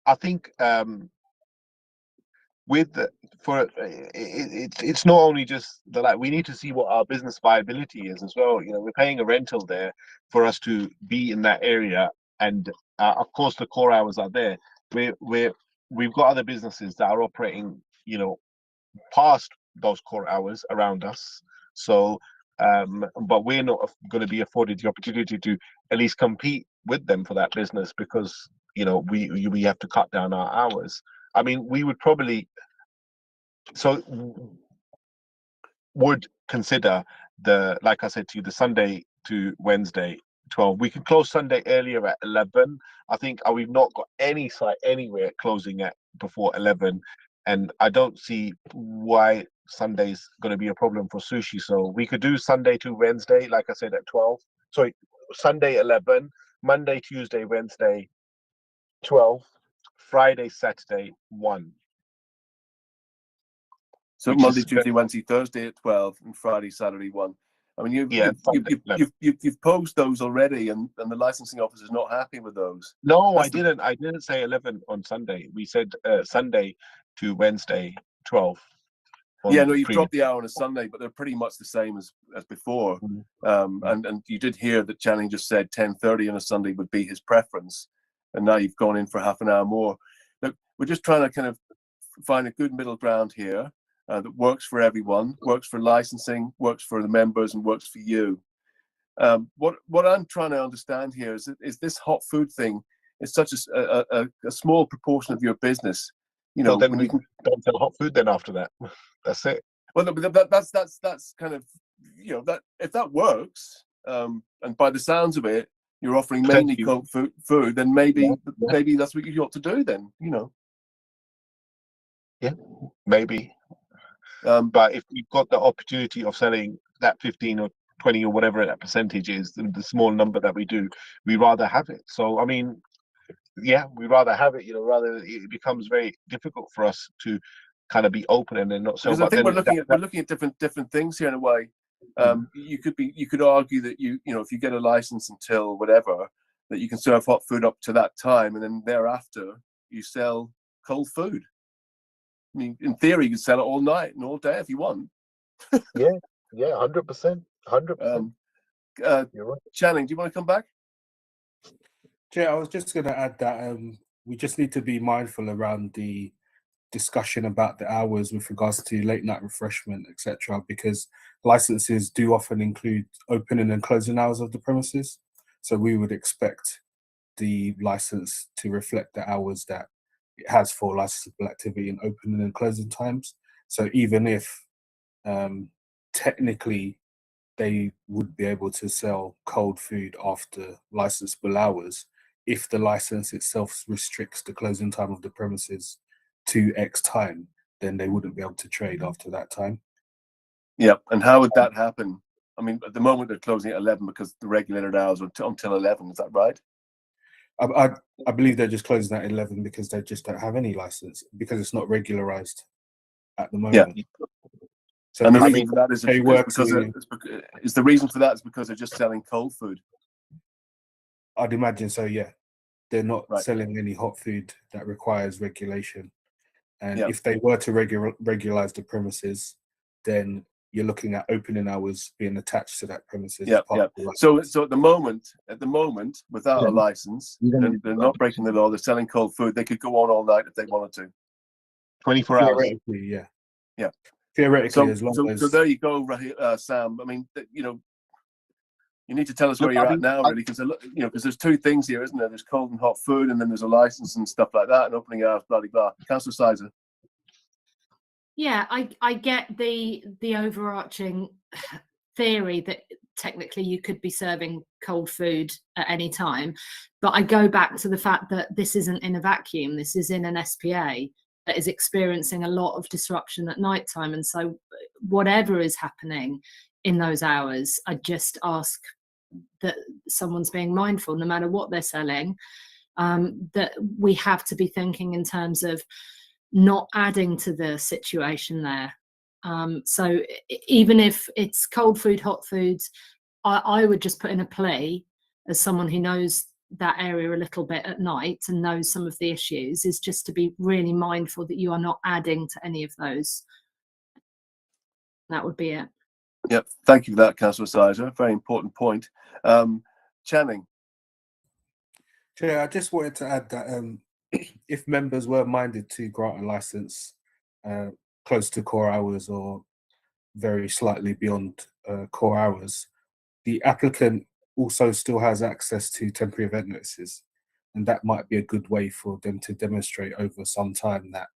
S8: I think it's not only just we need to see what our business viability is as well. You know, we're paying a rental there for us to be in that area, and of course the core hours are there. We've got other businesses that are operating, you know, past those core hours around us. So, but we're not going to be afforded the opportunity to at least compete with them for that business because, you know, we have to cut down our hours. I mean, we would probably would consider like I said to you, the Sunday to Wednesday 12. We could close Sunday earlier at 11. I think we've not got any site anywhere closing at before 11, and I don't see why Sunday's going to be a problem for sushi. So we could do Sunday to Wednesday, like I said, at 12. Sorry, Sunday 11, Monday, Tuesday, Wednesday 12, Friday, Saturday 1.
S3: So Monday, Tuesday, Wednesday, Thursday at 12, and Friday, Saturday 1. I mean, you've posed those already, and the licensing officer's not happy with those.
S8: No, I didn't say 11 on Sunday. We said Sunday to Wednesday 12.
S3: Yeah, no,
S8: the
S3: you've
S8: previous.
S3: dropped the hour on a Sunday, but they're pretty much the same as before. And you did hear that Channing just said 10:30 on a Sunday would be his preference, and now you've gone in for half an hour more. Look, we're just trying to kind of find a good middle ground here that works for everyone, works for licensing, works for the members, and works for you. What I'm trying to understand here is this hot food thing is such a small proportion of your business. You know,
S8: So then
S3: when
S8: we
S3: you can,
S8: don't sell hot food then after that. That's it.
S3: well, no, but that's kind of, you know, that if that works, and by the sounds of it, you're offering mainly
S8: Potentially.
S3: cold food, then maybe
S8: Yeah.
S3: maybe that's what you ought to do then. You know,
S8: Maybe. But if we've got the opportunity of selling that 15 or 20 or whatever that percentage is, the small number that we do, we rather have it. So I mean, yeah, we rather have it. You know, rather it becomes very difficult for us to kind of be open and then not sell.
S3: because I
S8: But
S3: think
S8: then
S3: we're looking at different things here in a way. You could argue that you know, if you get a license until whatever, that you can serve hot food up to that time, and then thereafter you sell cold food. I mean, in theory, you can sell it all night and all day if you want.
S8: yeah, 100%, 100%. You're right.
S3: Channing, do you want to come back?
S11: Yeah, I was just going to add that we just need to be mindful around the discussion about the hours with regards to late night refreshment, etc., because licenses do often include opening and closing hours of the premises. So we would expect the license to reflect the hours that it has for licensable activity and opening and closing times. So even if technically they would be able to sell cold food after licensable hours, if the license itself restricts the closing time of the premises to X time, then they wouldn't be able to trade after that time.
S3: Yeah, and how would that happen? I mean, at the moment they're closing at 11 because the regulated hours are until 11. Is that right?
S11: I believe they're just closing at 11 because they just don't have any license, because it's not regularized at the moment.
S3: Yeah.
S11: So
S3: And the
S11: if
S3: reason for that is
S11: they were to,
S3: the reason for that is because they're just selling cold food.
S11: I'd imagine so, yeah. They're not
S3: Right.
S11: selling any hot food that requires regulation. And
S3: Yeah.
S11: if they were to regularize the premises, then you're looking at opening hours being attached to that premises.
S3: Yeah,
S11: as part
S3: yeah.
S11: of the license.
S3: So at the moment, without a license, they're not breaking the law. They're selling cold food. They could go on all night if they wanted to.
S8: 24 hours.
S11: Theoretically, yeah.
S3: Yeah.
S11: Theoretically,
S3: So,
S11: as long
S3: so,
S11: as
S3: so there you go, Sam. I mean, you know, you need to tell us where
S8: Look,
S3: you're
S8: I
S3: at
S8: mean,
S3: now, really, because you know, because there's two things here, isn't there? There's cold and hot food, and then there's a license and stuff like that, and opening hours, blah blah blah. Councillor Sizer.
S2: Yeah, I get the overarching theory that technically you could be serving cold food at any time, but I go back to the fact that this isn't in a vacuum. This is in an SPA that is experiencing a lot of disruption at night time, and so whatever is happening in those hours, I just ask that someone's being mindful, no matter what they're selling, that we have to be thinking in terms of not adding to the situation there. So even if it's cold food, hot foods, I would just put in a plea as someone who knows that area a little bit at night and knows some of the issues, is just to be really mindful that you are not adding to any of those. That would be it.
S3: Yep. Thank you for that, Councillor Sizer. Very important point. Channing.
S11: Chair, I just wanted to add that if members were minded to grant a license close to core hours or very slightly beyond core hours, the applicant also still has access to temporary event notices, and that might be a good way for them to demonstrate over some time that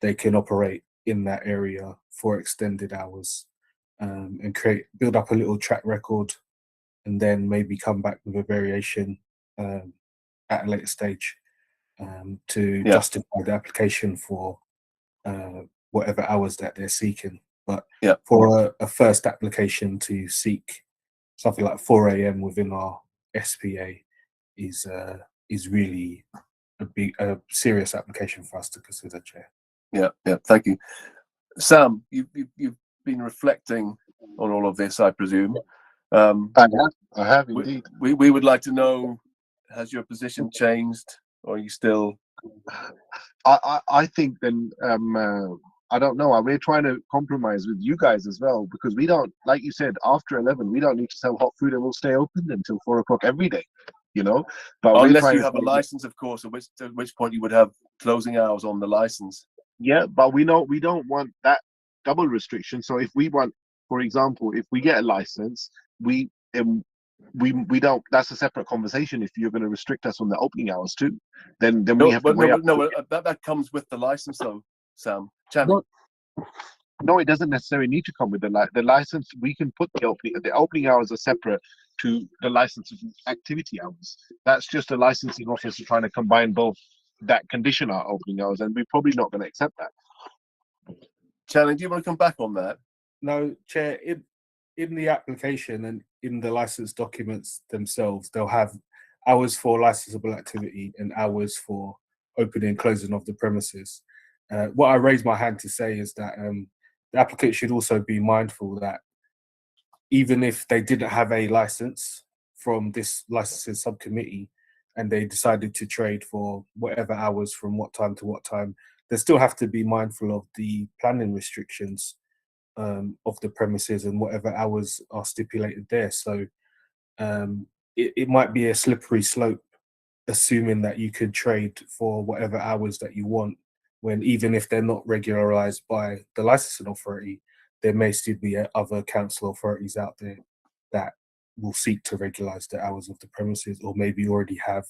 S11: they can operate in that area for extended hours, and build up a little track record, and then maybe come back with a variation at a later stage to justify the application for whatever hours that they're seeking. But for a first application to seek something like 4 AM within our SPA is really a serious application for us to consider, Chair.
S3: Yeah. Thank you, Sam. You've been reflecting on all of this, I presume.
S8: I have indeed.
S3: We would like to know: has your position changed, or are you still?
S8: I think then I don't know. We're trying to compromise with you guys as well, because we don't, like you said, after 11, we don't need to sell hot food, and we'll stay open until 4 o'clock every day, you know. But we're
S3: Unless
S8: trying
S3: you
S8: to
S3: have a
S8: say that-
S3: license, of course, at which point you would have closing hours on the license.
S8: Yeah, but we don't want that double restriction. So if we want, for example, if we get a license, we don't. That's a separate conversation. If you're going to restrict us on the opening hours too, then we
S3: No,
S8: have to
S3: but
S8: weigh up.
S3: that comes with the license, though, Sam. Channing.
S8: No, it doesn't necessarily need to come with the license. We can put the opening hours are separate to the licensing activity hours. That's just a licensing officer trying to combine both that condition our opening hours, and we're probably not going to accept that.
S3: Channing, do you want to come back on that?
S11: No, Chair, in the application and in the license documents themselves, they'll have hours for licensable activity and hours for opening and closing of the premises. What I raised my hand to say is that the applicant should also be mindful that even if they didn't have a license from this licensing subcommittee and they decided to trade for whatever hours from what time to what time, they still have to be mindful of the planning restrictions of the premises and whatever hours are stipulated there. So it might be a slippery slope, assuming that you could trade for whatever hours that you want, when even if they're not regularized by the licensing authority, there may still be other council authorities out there that will seek to regularize the hours of the premises, or maybe already have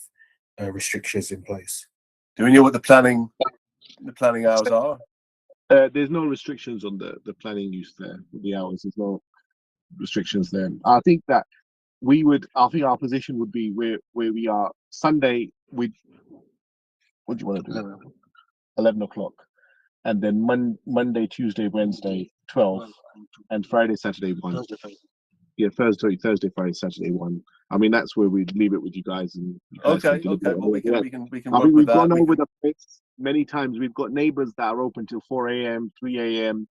S11: restrictions in place.
S3: Do we know what the planning hours are?
S8: There's no restrictions on the planning use there with the hours. There's no restrictions there. I think that I think our position would be where we are Sunday with, what do you want to do? 11 o'clock. And then Monday, Tuesday, Wednesday, 12, and Friday, Saturday, 1. Yeah, Thursday, Friday, Saturday, 1. I mean, that's where we leave it with you guys. And you guys
S3: Okay.
S8: can deliberate.
S3: Well, we can
S8: I
S3: work
S8: mean,
S3: with
S8: we've
S3: that.
S8: gone over the place many times. We've got neighbors that are open till 4 a.m., 3 a.m.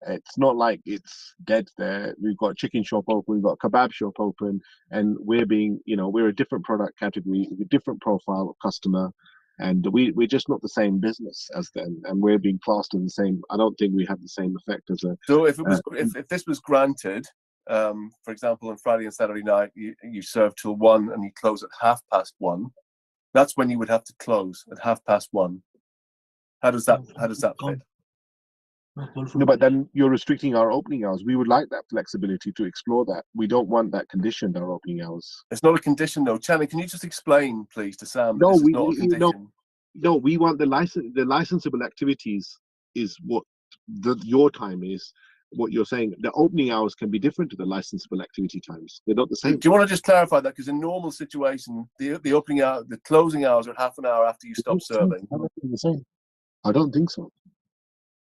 S8: It's not like it's dead there. We've got a chicken shop open, we've got a kebab shop open, and we're a different product category, a different profile of customer, and we're just not the same business as them, and we're being classed in the same. I don't think we have the same effect as a.
S3: So if this was granted, for example, on Friday and Saturday night, you serve till 1 and you close at 1:30. That's when you would have to close at 1:30. How does that fit?
S8: No, but then you're restricting our opening hours. We would like that flexibility to explore that. We don't want that conditioned our opening hours.
S3: It's not a condition, though. Channing, can you just explain, please, to Sam? That
S8: No,
S3: this is not a condition.
S8: No, we want the license. The licensable activities is what your time is. What you're saying, the opening hours can be different to the licensable activity times. They're not the same.
S3: Do you want to just clarify that? Because in normal situation, the opening hour, the closing hours are half an hour after you stop serving.
S8: I don't think so.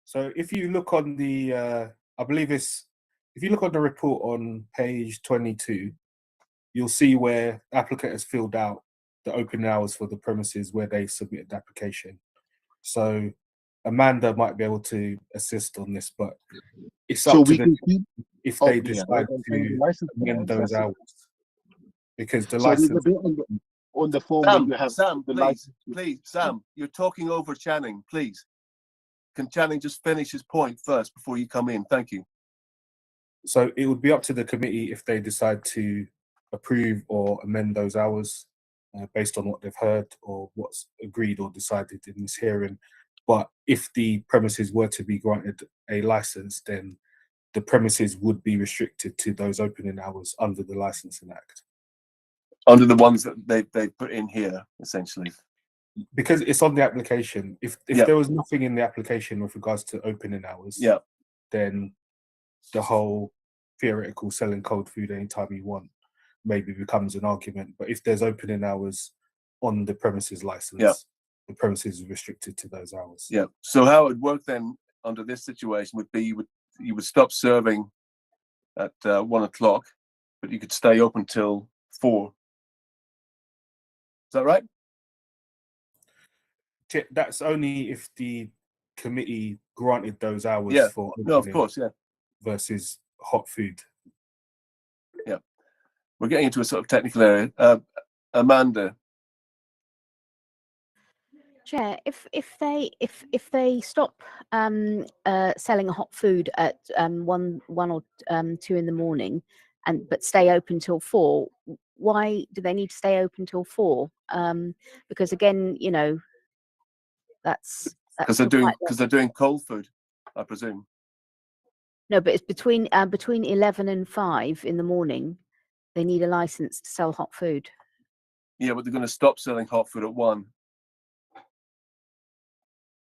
S11: So if you look on the, I believe if you look on the report on page 22, you'll see where the applicant has filled out the opening hours for the premises where they submitted the application. So Amanda might be able to assist on this, but it's up to them if they decide to amend those hours. Because the license
S8: on the form
S3: Sam,
S8: that you have.
S3: Sam, please, Sam, you're talking over Channing, please. Can Channing just finish his point first before you come in? Thank you.
S11: So it would be up to the committee if they decide to approve or amend those hours based on what they've heard or what's agreed or decided in this hearing. But if the premises were to be granted a license, then the premises would be restricted to those opening hours under the Licensing Act.
S3: Under the ones that they put in here, essentially.
S11: Because it's on the application. If there was nothing in the application with regards to opening hours, then the whole theoretical selling cold food anytime you want maybe becomes an argument. But if there's opening hours on the premises license, the premises is restricted to those hours.
S3: Yeah. So how it would work then under this situation would be you would stop serving at 1 o'clock, but you could stay open till 4. Is that right?
S11: That's only if the committee granted those hours for opening,
S3: no, of course,
S11: versus hot food.
S3: Yeah, we're getting into a sort of technical area. Amanda,
S5: Chair, if they stop selling hot food at 1 or 2 in the morning, but stay open till 4, why do they need to stay open till 4? Because again, you know, that's
S3: Because they're
S5: still
S3: doing
S5: quite
S3: cold food, I presume.
S5: no, but it's between 11 and 5 in the morning. They need a license to sell hot food.
S3: Yeah, but they're going to stop selling hot food at 1.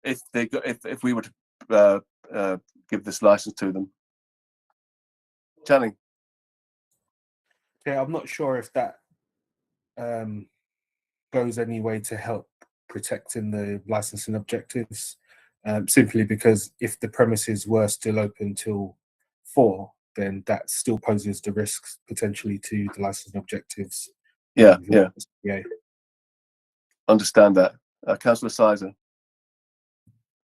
S3: If we were to give this license to them. Channing.
S11: Yeah, I'm not sure if that goes any way to help protecting the licensing objectives, simply because if the premises were still open till 4, then that still poses the risks potentially to the licensing objectives.
S3: Yeah,
S11: Yeah.
S3: Understand that. Councillor Sizer.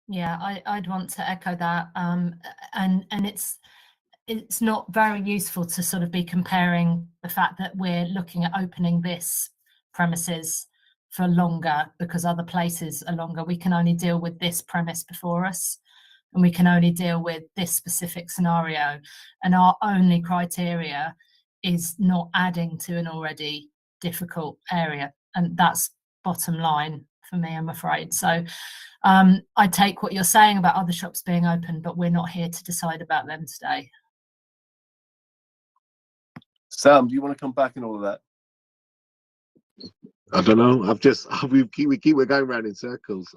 S2: Yeah, I'd want to echo that. And it's not very useful to sort of be comparing the fact that we're looking at opening this premises for longer because other places are longer. We can only deal with this premise before us, and we can only deal with this specific scenario. And our only criteria is not adding to an already difficult area. And that's bottom line for me, I'm afraid. So I take what you're saying about other shops being open, but we're not here to decide about them today.
S3: Sam, do you want to come back in all of that?
S8: I don't know. We keep going around in circles.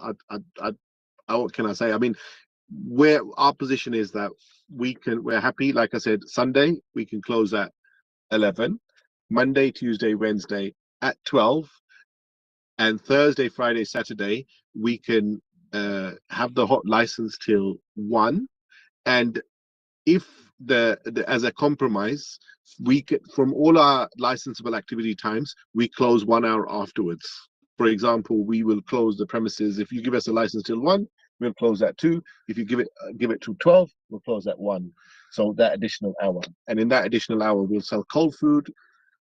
S8: What can I say? I mean, our position is that we're happy. Like I said, Sunday we can close at 11, Monday, Tuesday, Wednesday at 12, and Thursday, Friday, Saturday we can have the hot license till 1, and if as a compromise, we can, from all our licensable activity times, we close 1 hour afterwards. For example, we will close the premises. If you give us a license till 1, we'll close at 2. If you give it to 12, we'll close at 1. So that additional hour, and in that additional hour, we'll sell cold food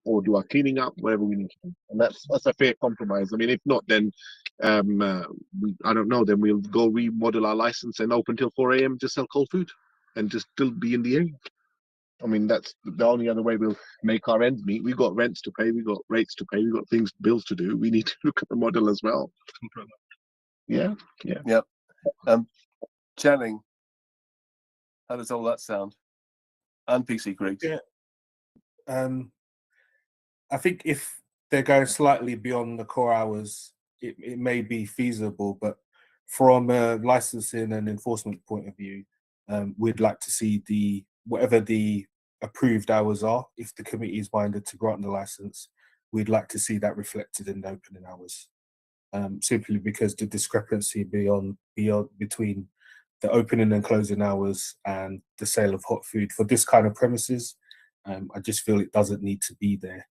S8: or do our cleaning up, whatever we need to do. And that's a fair compromise. I mean, if not, then I don't know. Then we'll go remodel our license and open till 4 a.m. just sell cold food and just still be in the area. I mean, that's the only other way we'll make our ends meet. We've got rents to pay, we've got rates to pay, we've got bills to do. We need to look at the model as well. Yeah.
S3: Channing, how does all that sound? And PC Griggs.
S11: Yeah. I think if they're going slightly beyond the core hours, it may be feasible, but from a licensing and enforcement point of view, we'd like to see whatever the approved hours are. If the committee is minded to grant the license, we'd like to see that reflected in the opening hours, simply because the discrepancy between the opening and closing hours and the sale of hot food for this kind of premises, I just feel it doesn't need to be there,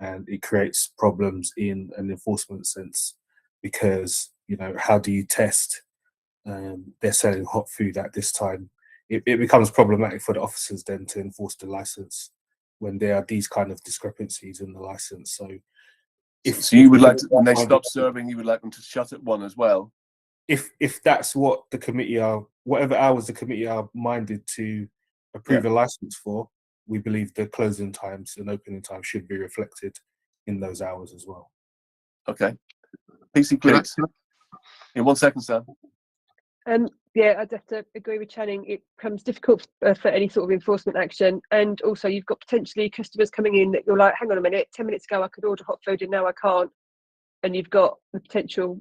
S11: and it creates problems in an enforcement sense, because how do you test they're selling hot food at this time? It becomes problematic for the officers then to enforce the license when there are these kind of discrepancies in the license. So
S3: so you would like to, when they stop serving, you would like them to shut at 1 as well?
S11: If that's what the committee whatever hours the committee are minded to approve a license for, we believe the closing times and opening times should be reflected in those hours as well.
S3: Okay. PC Griggs. In 1 second, Sam.
S6: Yeah, I'd have to agree with Channing. It becomes difficult for any sort of enforcement action, and also you've got potentially customers coming in that you're like, hang on a minute, 10 minutes ago I could order hot food and now I can't, and you've got the potential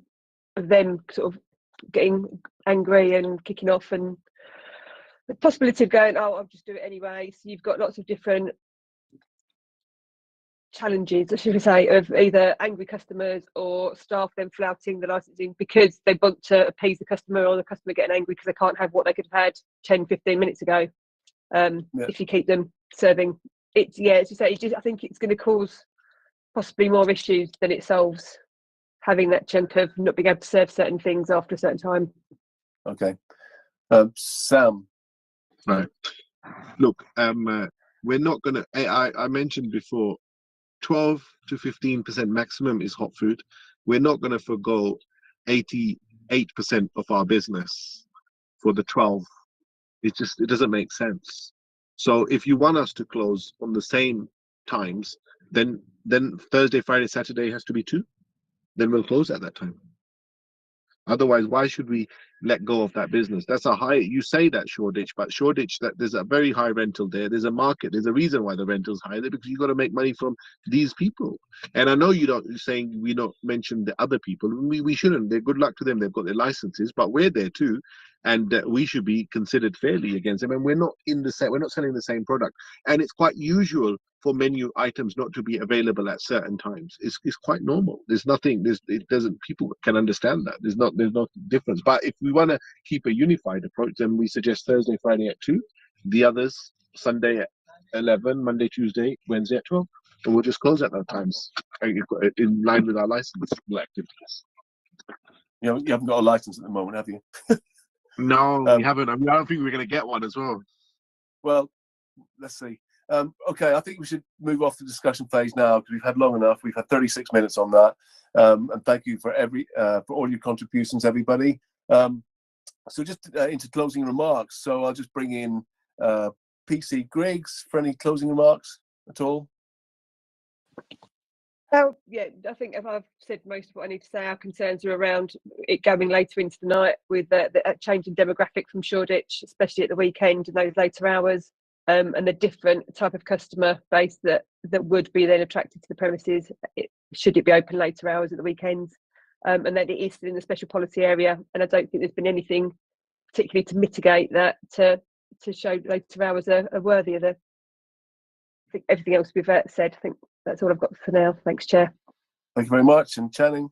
S6: of them sort of getting angry and kicking off, and the possibility of going, oh, I'll just do it anyway. So you've got lots of different challenges, should we say, of either angry customers or staff then flouting the licensing because they want to appease the customer, or the customer getting angry because they can't have what they could have had 10-15 minutes ago. If you keep them serving, I think it's going to cause possibly more issues than it solves, having that chunk of not being able to serve certain things after a certain time.
S3: Okay. Sam.
S8: Right. Look, we're not going to, I mentioned before, 12 to 15% maximum is hot food. We're not going to forgo 88% of our business for the 12. It doesn't make sense. So if you want us to close on the same times, then Thursday, Friday, Saturday has to be 2. Then we'll close at that time. Otherwise, why should we let go of that business? That's a high, you say that Shoreditch, but Shoreditch, that there's a very high rental there. There's a market. There's a reason why the rental's high there, because you've got to make money from these people. And I know you're saying we don't mention the other people. We shouldn't. They're good luck to them. They've got their licenses, but we're there too. And we should be considered fairly against them. And we're not we're not selling the same product. And it's quite usual for menu items not to be available at certain times. It's quite normal. There's nothing. People can understand that. There's no difference. But if we want to keep a unified approach, then we suggest Thursday, Friday at 2, the others Sunday at 11, Monday, Tuesday, Wednesday at 12, and we'll just close at those times in line with our license activities.
S3: You haven't got a license at the moment, have you?
S8: No, we haven't. I mean, I don't think we're going to get one as well.
S3: Well, let's see. Okay, I think we should move off the discussion phase now, because we've had long enough. We've had 36 minutes on that, and thank you for all your contributions, everybody. So just into closing remarks. So I'll just bring in PC Griggs for any closing remarks at all.
S6: Oh, yeah, I think if I've said most of what I need to say, our concerns are around it going later into the night with the change in demographic from Shoreditch, especially at the weekend and those later hours, and the different type of customer base that would be then attracted to the premises should it be open later hours at the weekends, and that it is still in the special policy area. And I don't think there's been anything particularly to mitigate that to show later hours are worthy of I think everything else we've said. I think that's all I've got for now. Thanks, Chair.
S3: Thank you very much. And Channing?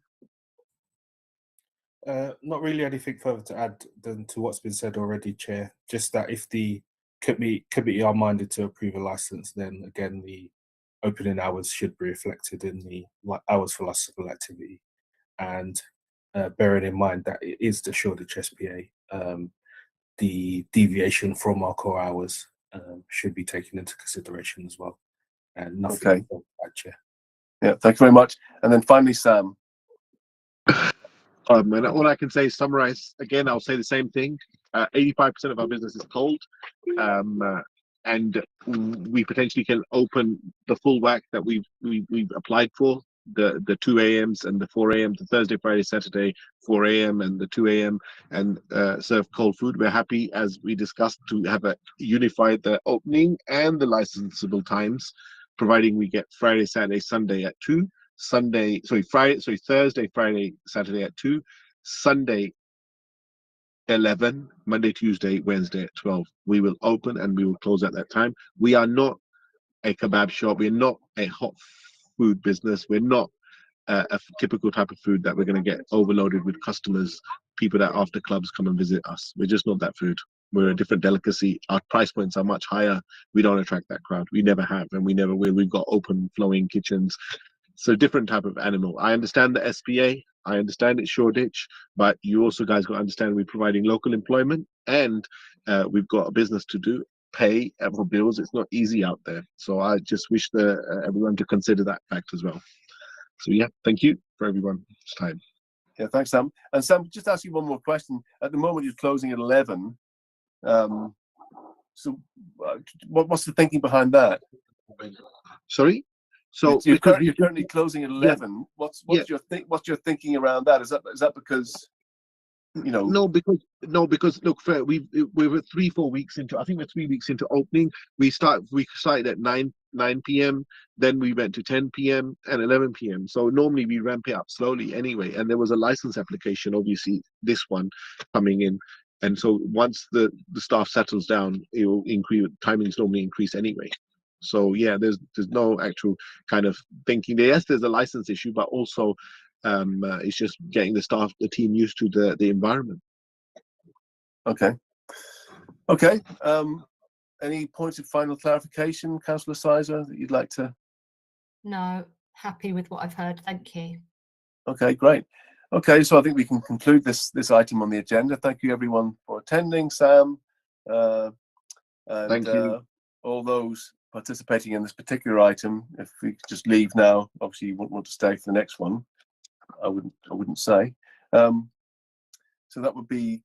S11: Not really anything further to add than to what's been said already, Chair. Just that if the committee are minded to approve a license, then again the opening hours should be reflected in the hours for licensable activity. And bearing in mind that it is the Shoreditch SPA, the deviation from our core hours should be taken into consideration as well. And nothing
S3: Okay.
S11: further to add, Chair.
S3: Yeah, thank you very much. And then finally, Sam.
S8: And all I can say is summarize again. I'll say the same thing. 85% of our business is cold, and we potentially can open the full whack that we've applied for, the 2 a.m.s and the 4 a.m. the Thursday, Friday, Saturday, 4 a.m. and the 2 a.m. and serve cold food. We're happy, as we discussed, to have a unified the opening and the licensable times, providing we get Friday, Saturday, Sunday at 2. Thursday, Friday, Saturday at 2, Sunday 11, Monday, Tuesday, Wednesday at 12. We will open and we will close at that time. We are not a kebab shop. We're not a hot food business. We're not a typical type of food that we're going to get overloaded with customers, people that after clubs come and visit us. We're just not that food. We're a different delicacy. Our price points are much higher. We don't attract that crowd. We never have, and we never will. We've got open, flowing kitchens. So different type of animal. I understand the SPA. I understand it's Shoreditch, but you also guys got to understand we're providing local employment, and we've got a business to do, pay for bills. It's not easy out there. So I just wish everyone to consider that fact as well. So yeah, thank you for everyone's time.
S3: Yeah, thanks, Sam. And Sam, just ask you one more question. At the moment, you're closing at 11. So what's the thinking behind that?
S8: Sorry? So
S3: you're currently closing at 11.
S8: Yeah.
S3: What's your thinking around that? Is that because
S8: No, because look, we were 3-4 weeks into. I think we're 3 weeks into opening. We started at 9 p.m. Then we went to 10 p.m. and 11 p.m. So normally we ramp it up slowly anyway. And there was a license application, obviously this one coming in. And so once the staff settles down, it will increase. Timings normally increase anyway. So yeah, there's no actual kind of thinking. Yes, there's a license issue, but also it's just getting the team used to the environment.
S3: Okay. Any points of final clarification, Councillor Sizer, that you'd like to?
S2: No, happy with what I've heard. Thank you.
S3: Okay, great. Okay, so I think we can conclude this item on the agenda. Thank you everyone for attending, Sam.
S8: Thank you.
S3: All those participating in this particular item, if we could just leave now, obviously you wouldn't want to stay for the next one. I wouldn't say. So that would be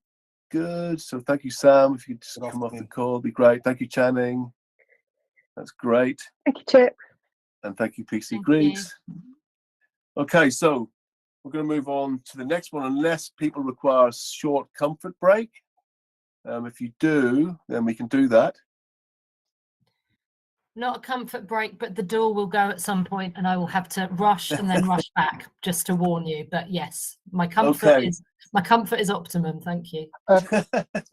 S3: good. So thank you, Sam. If you just
S11: Good
S3: come off the
S11: afternoon.
S3: call, it'd be great. Thank you, Channing. That's great.
S6: Thank you, Chair.
S3: And thank you, PC
S2: Thank
S3: Griggs. Okay, so we're going to move on to the next one, unless people require a short comfort break. If you do, then we can do that.
S2: Not a comfort break, but the door will go at some point and I will have to rush and then rush back, just to warn you. But yes, my comfort
S3: Okay.
S2: is optimum. Thank you.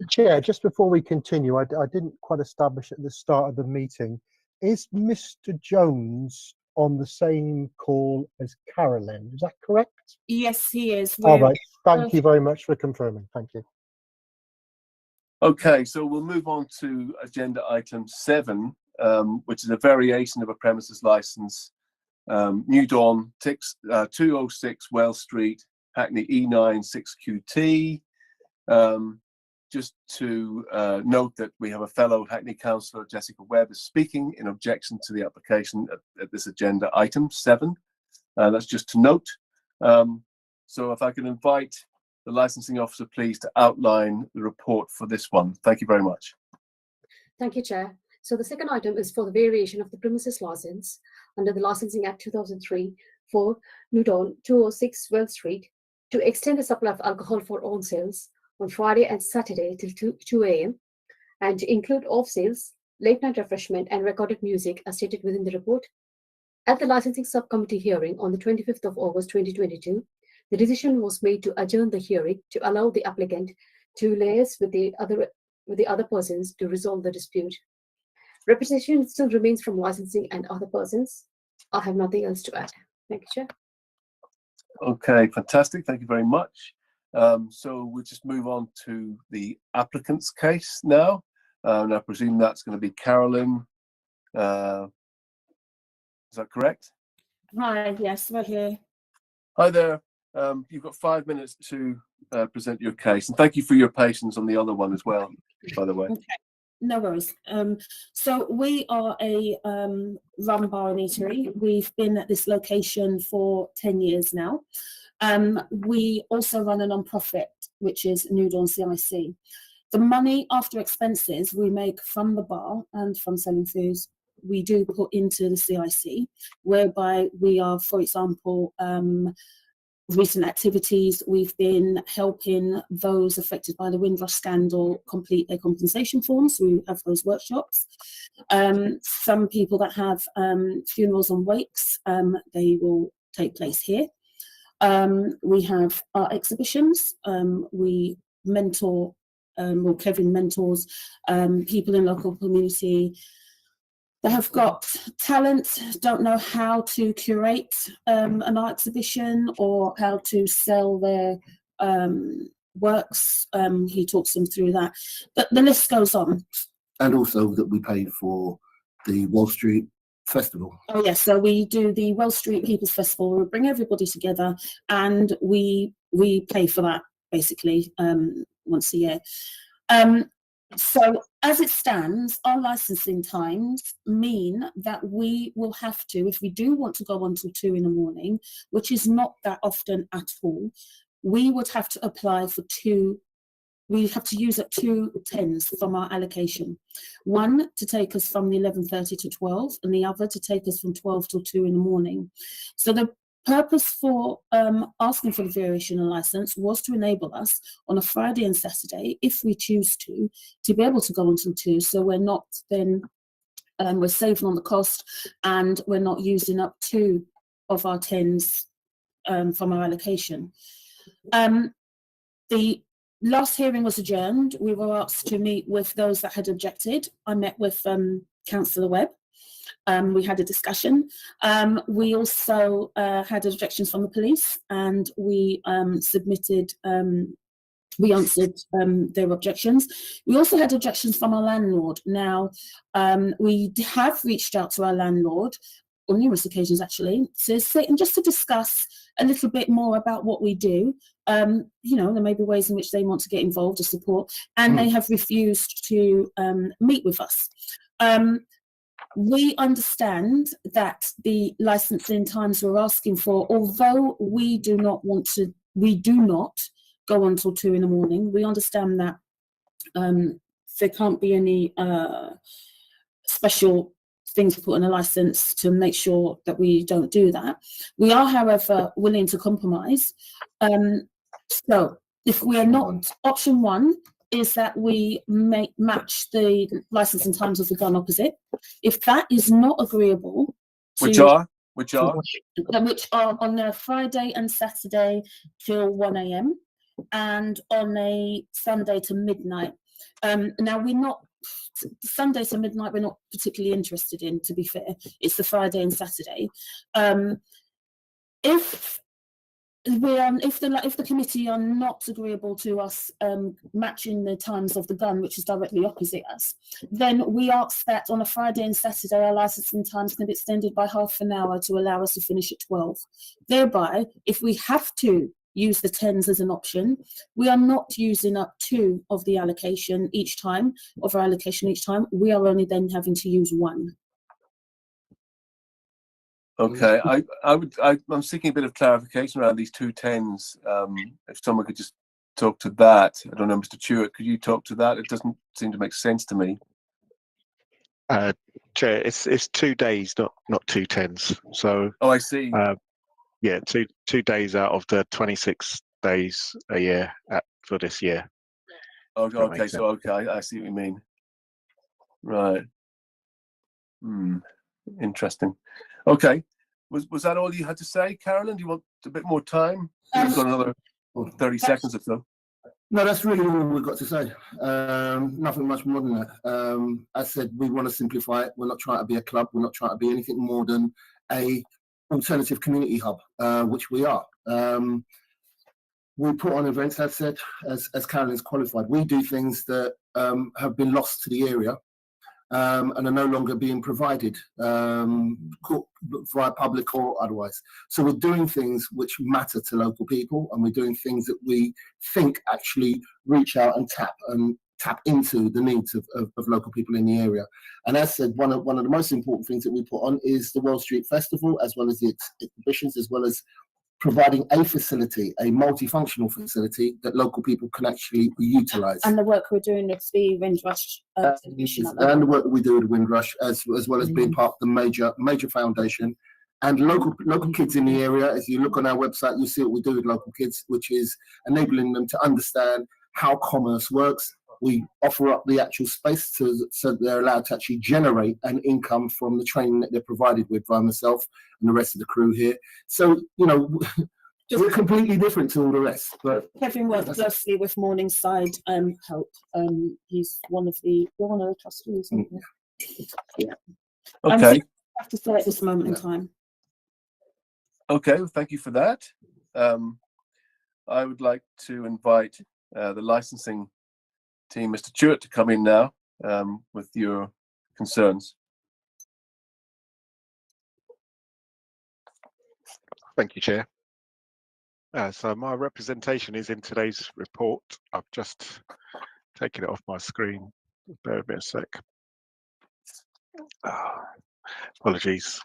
S1: Chair, just before we continue, I didn't quite establish at the start of the meeting, is Mr. Jones on the same call as Carolyn? Is that correct?
S9: Yes, he is.
S1: All
S9: We're-
S1: right. Thank you very much for confirming. Thank you.
S3: Okay, so we'll move on to agenda item 7, which is a variation of a premises license. New Dawn, 206 Wells Street, Hackney E9 6QT. Just to note that we have a fellow Hackney councillor, Jessica Webb, is speaking in objection to the application at this agenda item 7. That's just to note. So if I can invite the licensing officer, please, to outline the report for this one. Thank you very much.
S4: Thank you, Chair. So the second item is for the variation of the premises license under the Licensing Act 2003 for New Dawn 206 Wells Street to extend the supply of alcohol for on sales on Friday and Saturday till 2 a.m. and to include off sales, late night refreshment and recorded music as stated within the report. At the licensing subcommittee hearing on the 25th of August 2022, the decision was made to adjourn the hearing to allow the applicant to liaise with the other persons to resolve the dispute. Representation still remains from licensing and other persons. I have nothing else to add. Thank you, Chair.
S3: Okay, fantastic. Thank you very much. So we'll just move on to the applicant's case now. And I presume that's going to be Carolyn. Is that correct?
S9: Hi, yes, we're here.
S3: Hi there. You've got 5 minutes to present your case. And thank you for your patience on the other one as well, by the way.
S9: Okay, no worries. So we are a rum bar and eatery. We've been at this location for 10 years now. We also run a non-profit, which is New Dawn CIC. The money after expenses we make from the bar and from selling foods, we do put into the CIC, whereby we are, for example, recent activities, we've been helping those affected by the Windrush scandal complete their compensation forms. We have those workshops. Some people that have funerals and wakes, they will take place here. We have our exhibitions. We mentor, well, Kevin mentors people in local community that have got talent, don't know how to curate an art exhibition or how to sell their works. He talks them through that. But the list goes on.
S12: And also that we pay for the Wall Street Festival.
S9: Oh yes, so we do the Wells Street People's Festival. We bring everybody together and we pay for that basically once a year. So as it stands, our licensing times mean that we will have to, if we do want to go until 2 in the morning, which is not that often at all, we would have to apply for we have to use up 2 10s from our allocation. One to take us from the 11:30 to 12 and the other to take us from 12 till 2 in the morning. So the purpose for asking for the variation of license was to enable us on a Friday and Saturday, if we choose to be able to go until 2. So we're not then, we're saving on the cost and we're not using up 2 of our 10s from our allocation. The last hearing was adjourned. We were asked to meet with those that had objected. I met with Councillor Webb. We had a discussion. We also had objections from the police and we submitted, we answered their objections. We also had objections from our landlord. Now, we have reached out to our landlord on numerous occasions actually, just to discuss a little bit more about what we do. You know, there may be ways in which they want to get involved or support, and they have refused to meet with us. We understand that the licensing times we're asking for, although we do not want to we do not go on till 2 in the morning. We understand that there can't be any special things put on a license to make sure that we don't do that. We are, however, willing to compromise. So if we are not, option one is that we match the licensing times of the gun opposite. If that is not agreeable to,
S3: Which are
S9: which are on a Friday and Saturday till 1 a.m. and on a Sunday to midnight. Now we're not, Sunday to midnight we're not particularly interested in, to be fair. It's the Friday and Saturday. If the committee are not agreeable to us matching the times of the gun, which is directly opposite us, then we ask that on a Friday and Saturday our licensing times can be extended by half an hour to allow us to finish at 12. Thereby, if we have to use the 10s as an option, we are not using up 2 of the allocation each time, we are only then having to use 1.
S3: Okay, I'm seeking a bit of clarification around these 2 10s. If someone could just talk to that. I don't know, Mr. Stewart, could you talk to that? It doesn't seem to make sense to me.
S10: Chair, it's 2 days, not 2 10s. So.
S3: Oh, I see.
S10: Yeah, two days out of the 26 days a year for this year.
S3: Okay, so I see what you mean. Right. Interesting. Okay. Was that all you had to say, Carolyn? Do you want a bit more time? We've got another 30 seconds or so.
S12: No, that's really all we've got to say. Nothing much more than that. As I said, we want to simplify it. We're not trying to be a club. We're not trying to be anything more than a alternative community hub, which we are. We put on events, as I said, as Carolyn's qualified. We do things that have been lost to the area and are no longer being provided via public or otherwise. So we're doing things which matter to local people, and we're doing things that we think actually reach out and tap into the needs of local people in the area. And as I said, one of the most important things that we put on is the Wells Street Festival, as well as the exhibitions, as well as providing a facility, a multifunctional facility that local people can actually utilise.
S9: And the work we're doing with the Windrush exhibition.
S12: And the work that we do with Windrush, as well as being part of the major foundation. And local kids in the area, as you look on our website, you see what we do with local kids, which is enabling them to understand how commerce works. We offer up the actual space so that they're allowed to actually generate an income from the training that they're provided with by myself and the rest of the crew here. So, we're completely different to all the rest. But
S9: Kevin worked closely with Morningside Help. He's one of the trustees. Yeah.
S3: Okay.
S9: I have to say at this moment in time.
S3: Okay, well, thank you for that. I would like to invite the licensing team, Mr. Stewart, to come in now with your concerns.
S10: Thank you, Chair. So my representation is in today's report. I've just taken it off my screen. Bear with me a sec. Apologies.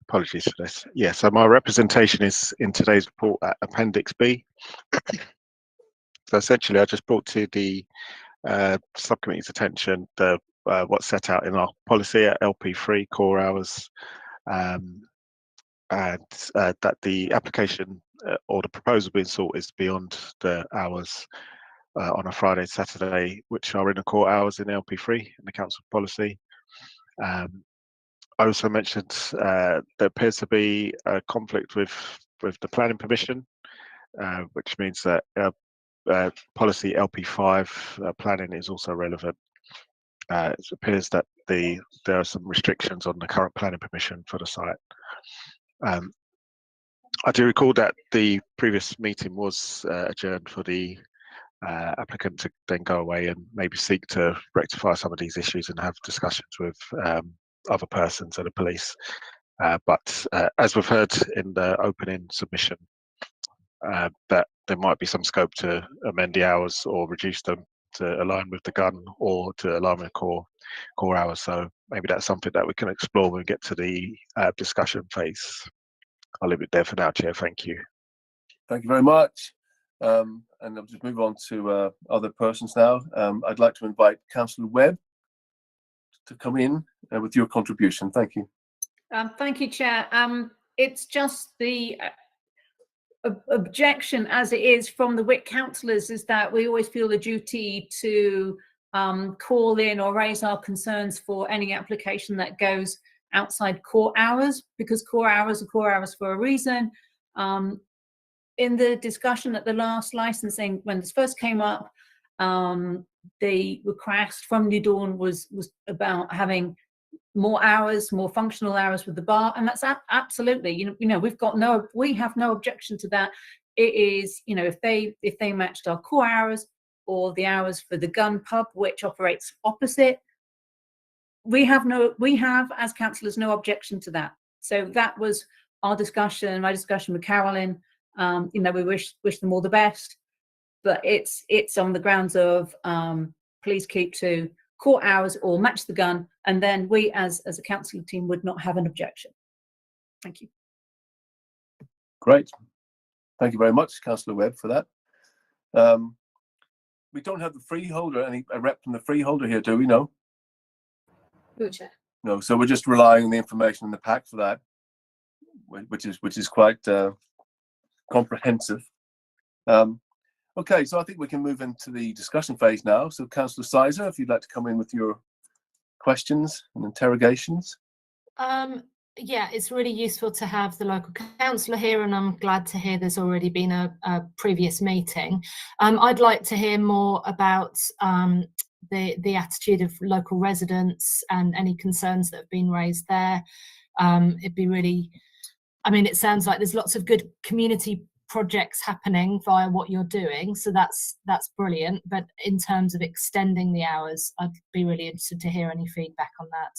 S10: Apologies for this. Yeah, so my representation is in today's report at Appendix B. So essentially, I just brought to the subcommittee's attention what's set out in our policy at LP3 core hours, and that the application or the proposal being sought is beyond the hours on a Friday, Saturday, which are in the core hours in LP3 in the council policy. I also mentioned there appears to be a conflict with the planning permission, which means that policy LP5 planning is also relevant. It appears that there are some restrictions on the current planning permission for the site. I do recall that the previous meeting was adjourned for the applicant to then go away and maybe seek to rectify some of these issues and have discussions with other persons and the police. But as we've heard in the opening submission, that there might be some scope to amend the hours or reduce them to align with the gun or to align with core hours. So maybe that's something that we can explore when we get to the discussion phase. I'll leave it there for now, Chair. Thank you.
S3: Thank you very much. And I'll just move on to other persons now. I'd like to invite Councillor Webb to come in with your contribution. Thank you.
S13: Thank you, Chair. It's just the objection as it is from the WIC councillors is that we always feel the duty to call in or raise our concerns for any application that goes outside core hours, because core hours are core hours for a reason. In the discussion at the last licensing, when this first came up, the request from New Dawn was about having more hours, more functional hours with the bar, and that's absolutely, you know, we have no objection to that. It is, you know, if they matched our core hours or the hours for the gun pub, which operates opposite, we have as councillors no objection to that. So that was our discussion, my discussion with Carolyn. You know, we wish them all the best, but it's on the grounds of please keep to core hours or match the gun, and then we as a council team would not have an objection. Thank you.
S3: Great. Thank you very much, Councillor Webb, for that. We don't have the freeholder, a rep from the freeholder here, do we? No?
S4: No, Chair.
S3: No, so we're just relying on the information in the pack for that, which is quite comprehensive. Okay, so I think we can move into the discussion phase now. So Councillor Sizer, if you'd like to come in with your questions and interrogations.
S2: Yeah, it's really useful to have the local councillor here, and I'm glad to hear there's already been a previous meeting. I'd like to hear more about the attitude of local residents and any concerns that have been raised there. It'd be really, I mean, it sounds like there's lots of good community projects happening via what you're doing, so that's brilliant. But in terms of extending the hours, I'd be really interested to hear any feedback on that.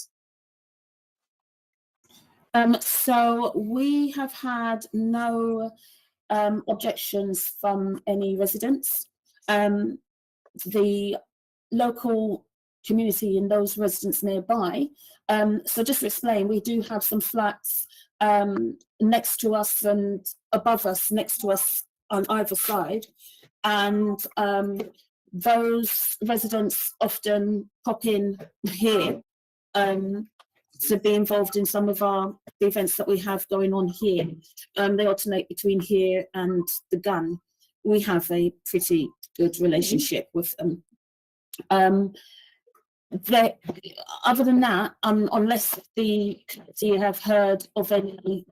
S9: So we have had no objections from any residents. The local community and those residents nearby. So just to explain, we do have some flats next to us and above us, next to us on either side, and those residents often pop in here to be involved in some of the events that we have going on here. They alternate between here and the gun. We have a pretty good relationship with them. Other than that, unless the committee have heard of any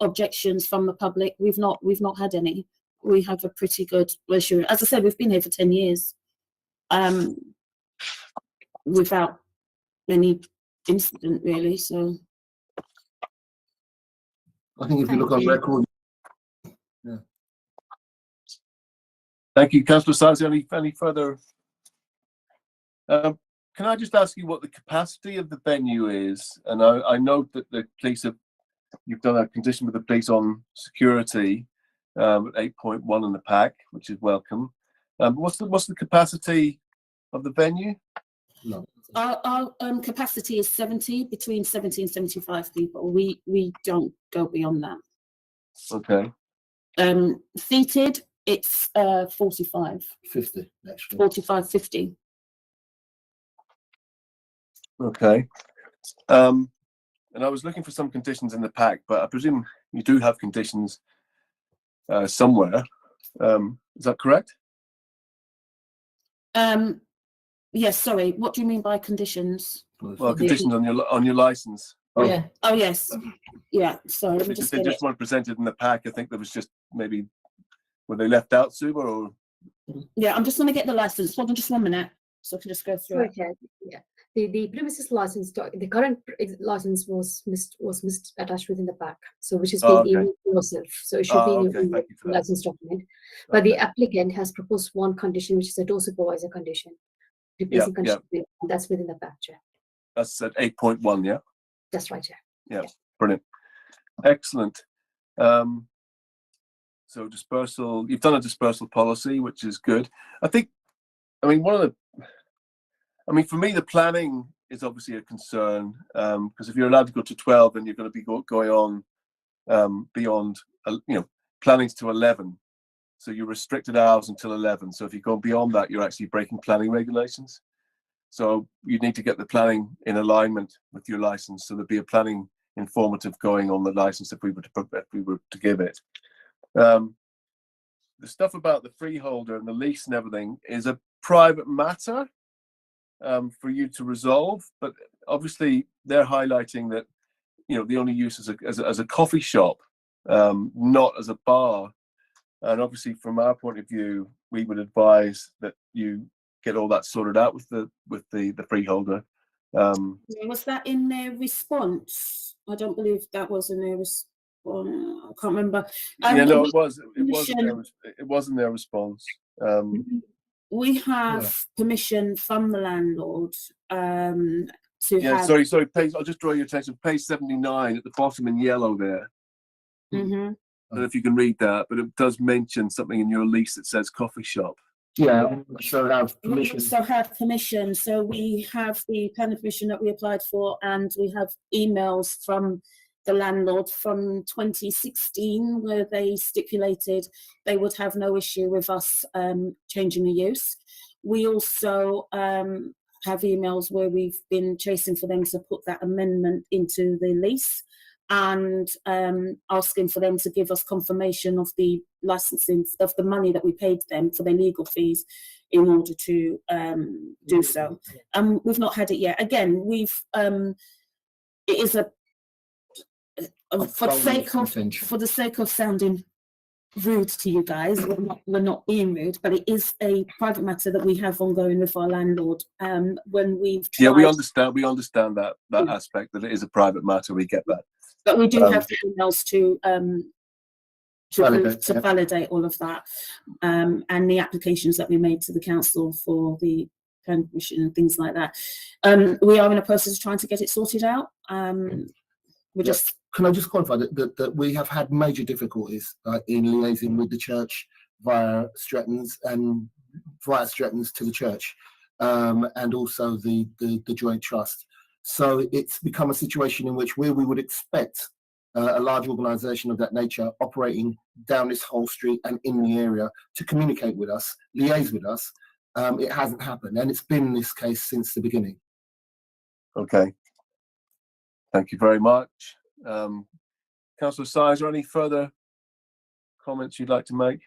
S9: objections from the public, we've not had any. We have a pretty good relationship. As I said, we've been here for 10 years without any incident really. So
S12: I think if you look on record, yeah.
S3: Thank you, Councillor Sizer. Any further? Can I just ask you what the capacity of the venue is? And I know that the police you've done a condition with the police on security at 8.1 in the pack, which is welcome. What's the capacity of the venue?
S12: No.
S9: Our capacity is between 70 and 75 people. We don't go beyond that.
S3: Okay.
S9: Seated, it's 45.
S12: 50, actually.
S9: 45, 50.
S3: Okay. And I was looking for some conditions in the pack, but I presume you do have conditions somewhere. Is that correct?
S9: Yes, sorry. What do you mean by conditions?
S3: Well, conditions on your license.
S9: Oh. Yeah. Oh, yes. Yeah. Sorry. Let me just
S3: they just weren't presented in the pack. I think there was just maybe were they left out, Suba, or?
S9: Yeah, I'm just going to get the license. Hold on, just 1 minute, so I can just go through it.
S4: Okay. Yeah. The premises license, the current license was attached within the pack, so which is being in yourself. So it should be in the license document. But the applicant has proposed one condition, which is a door supervisor condition. Replacing condition, that's within the pack, Chair.
S3: That's at 8.1, yeah?
S4: That's right, Chair.
S3: Yeah, brilliant. Excellent. So dispersal, you've done a dispersal policy, which is good. I think I mean, for me, the planning is obviously a concern, because if you're allowed to go to 12, then you're going to be going on beyond, planning's to 11. So you're restricted hours until 11. So if you go beyond that, you're actually breaking planning regulations. So you need to get the planning in alignment with your license. So there'd be a planning informative going on the license if we were to give it. The stuff about the freeholder and the lease and everything is a private matter for you to resolve. But obviously they're highlighting that, the only use as a coffee shop, not as a bar. And obviously, from our point of view, we would advise that you get all that sorted out with the freeholder.
S9: Was that in their response? I don't believe that was in their response. I can't remember.
S3: Yeah, no, it was. It was in their response.
S9: We have permission from the landlord to
S3: yeah,
S9: have.
S3: Sorry. Page. I'll just draw your attention. Page 79 at the bottom in yellow there. I don't know if you can read that, but it does mention something in your lease that says coffee shop.
S12: Yeah, so have permission.
S9: So have permission. So we have the planning permission that we applied for, and we have emails from the landlord from 2016 where they stipulated they would have no issue with us changing the use. We also have emails where we've been chasing for them to put that amendment into the lease, and asking for them to give us confirmation of the licensing of the money that we paid them for their legal fees in order to do so. We've not had it yet. Again, it is for the sake of sounding rude to you guys, we're not being rude, but it is a private matter that we have ongoing with our landlord. When we've tried,
S3: we understand that aspect, that it is a private matter. We get that.
S9: But we do have the emails to validate all of that, and the applications that we made to the council for the planning permission and things like that. We are in a process of trying to get it sorted out.
S12: Can I just qualify that we have had major difficulties in liaising with the church via Stretton's to the church, and also the joint trust. So it's become a situation in which we would expect a large organisation of that nature operating down this whole street and in the area to communicate with us, liaise with us. It hasn't happened, and it's been this case since the beginning.
S3: Okay. Thank you very much. Councillor Sizer, any further comments you'd like to make?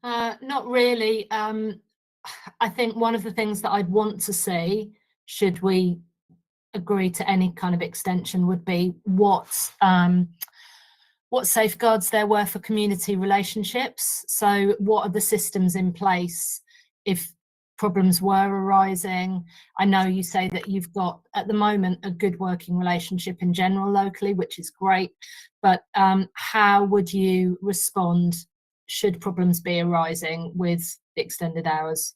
S2: Not really. I think one of the things that I'd want to see, should we agree to any kind of extension, would be what safeguards there were for community relationships. So what are the systems in place if problems were arising? I know you say that you've got at the moment a good working relationship in general locally, which is great, but how would you respond should problems be arising with extended hours?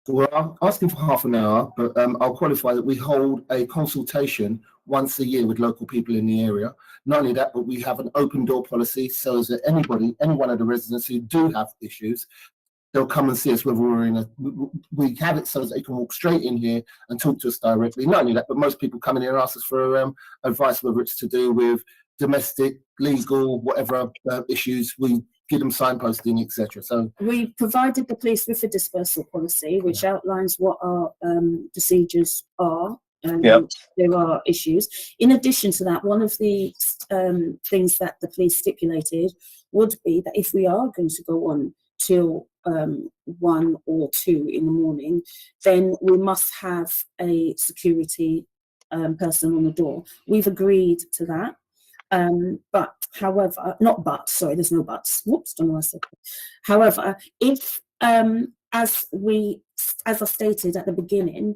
S12: Well, I'm asking for half an hour, but I'll qualify that we hold a consultation once a year with local people in the area. Not only that, but we have an open door policy, so that any one of the residents who do have issues, they'll come and see us, whether we're in we have it so that they can walk straight in here and talk to us directly. Not only that, but most people come in here and ask us for advice, whether it's to do with domestic, legal, whatever issues. We give them signposting, etc. So
S9: we provided the police with a dispersal policy, which outlines what our procedures are. And there are issues. In addition to that, one of the things that the police stipulated would be that if we are going to go on till 1 or 2 in the morning, then we must have a security person on the door. We've agreed to that. But however, there's no buts. Whoops, don't know what I said. However, if, as I stated at the beginning,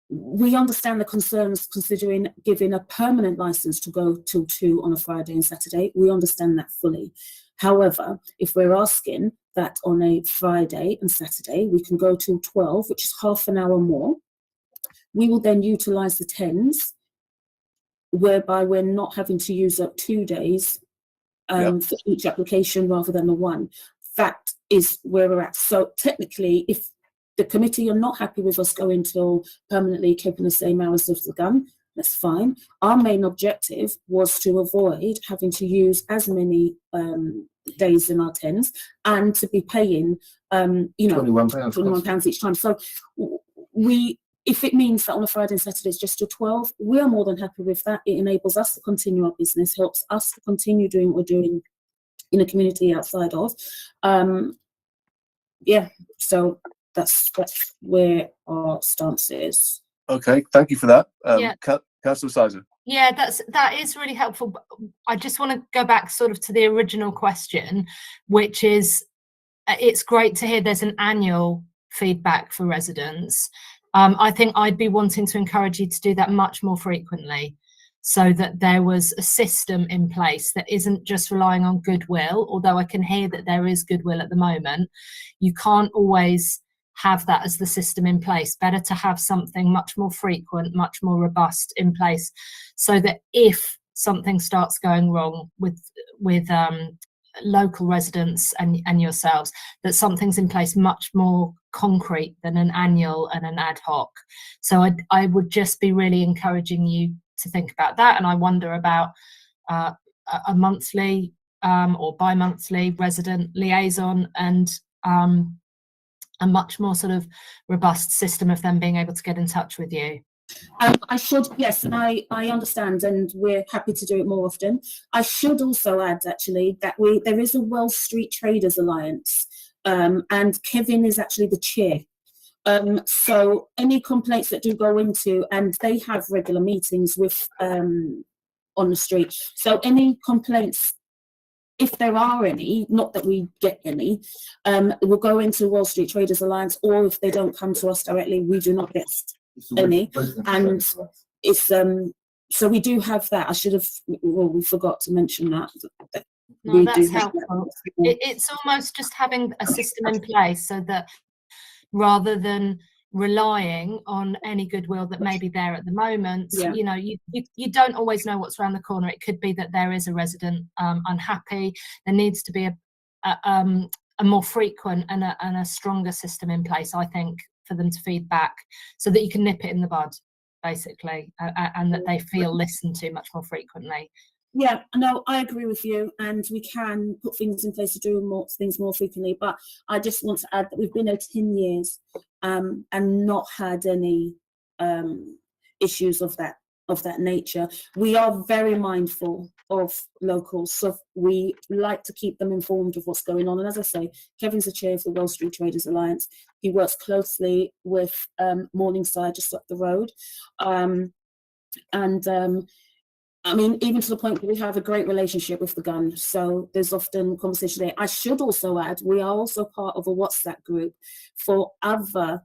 S9: we understand the concerns considering giving a permanent license to go till 2 on a Friday and Saturday. We understand that fully. However, if we're asking that on a Friday and Saturday, we can go till 12, which is half an hour more, we will then utilise the 10s, whereby we're not having to use up 2 days for each application rather than the 1. that is where we're at. So technically, if the committee are not happy with us going till permanently keeping the same hours of the gun, that's fine. Our main objective was to avoid having to use as many days in our tens and to be paying, you know, £21 each time. So if it means that on a Friday and Saturday it's just till 12, we are more than happy with that. It enables us to continue our business, helps us to continue doing what we're doing in a community outside of. Yeah, so that's where our stance is.
S3: Okay, thank you for that.
S2: Yeah.
S3: Councillor Sizer.
S2: Yeah, that is really helpful. But I just want to go back sort of to the original question, which is, it's great to hear there's an annual feedback for residents. I think I'd be wanting to encourage you to do that much more frequently, so that there was a system in place that isn't just relying on goodwill, although I can hear that there is goodwill at the moment. You can't always have that as the system in place. Better to have something much more frequent, much more robust in place, so that if something starts going wrong with local residents and yourselves, that something's in place much more concrete than an annual and an ad hoc. So I would just be really encouraging you to think about that. And I wonder about a monthly or bi-monthly resident liaison, and a much more sort of robust system of them being able to get in touch with you.
S9: I should, yes, and I understand, and we're happy to do it more often. I should also add, actually, that there is a Wells Street Traders Alliance, and Kevin is actually the chair. So any complaints that do go into, and they have regular meetings with on the street. So any complaints, if there are any, not that we get any, will go into Wall Street Traders Alliance, or if they don't come to us directly, we do not get any. And it's so we do have that. I should have, well, we forgot to mention that.
S2: No, that's helpful. It's almost just having a system in place, so that rather than relying on any goodwill that may be there at the moment, you know, you don't always know what's around the corner. It could be that there is a resident unhappy. There needs to be a more frequent and a stronger system in place, I think, for them to feed back, so that you can nip it in the bud, basically, and that they feel listened to much more frequently.
S9: Yeah, no, I agree with you, and we can put things in place to do things more frequently. But I just want to add that we've been there 10 years and not had any issues of that nature. We are very mindful of locals, so we like to keep them informed of what's going on. And as I say, Kevin's the chair of the Wall Street Traders Alliance. He works closely with Morningside, just up the road, I mean, even to the point that we have a great relationship with the gun. So there's often conversation there. I should also add, we are also part of a WhatsApp group for other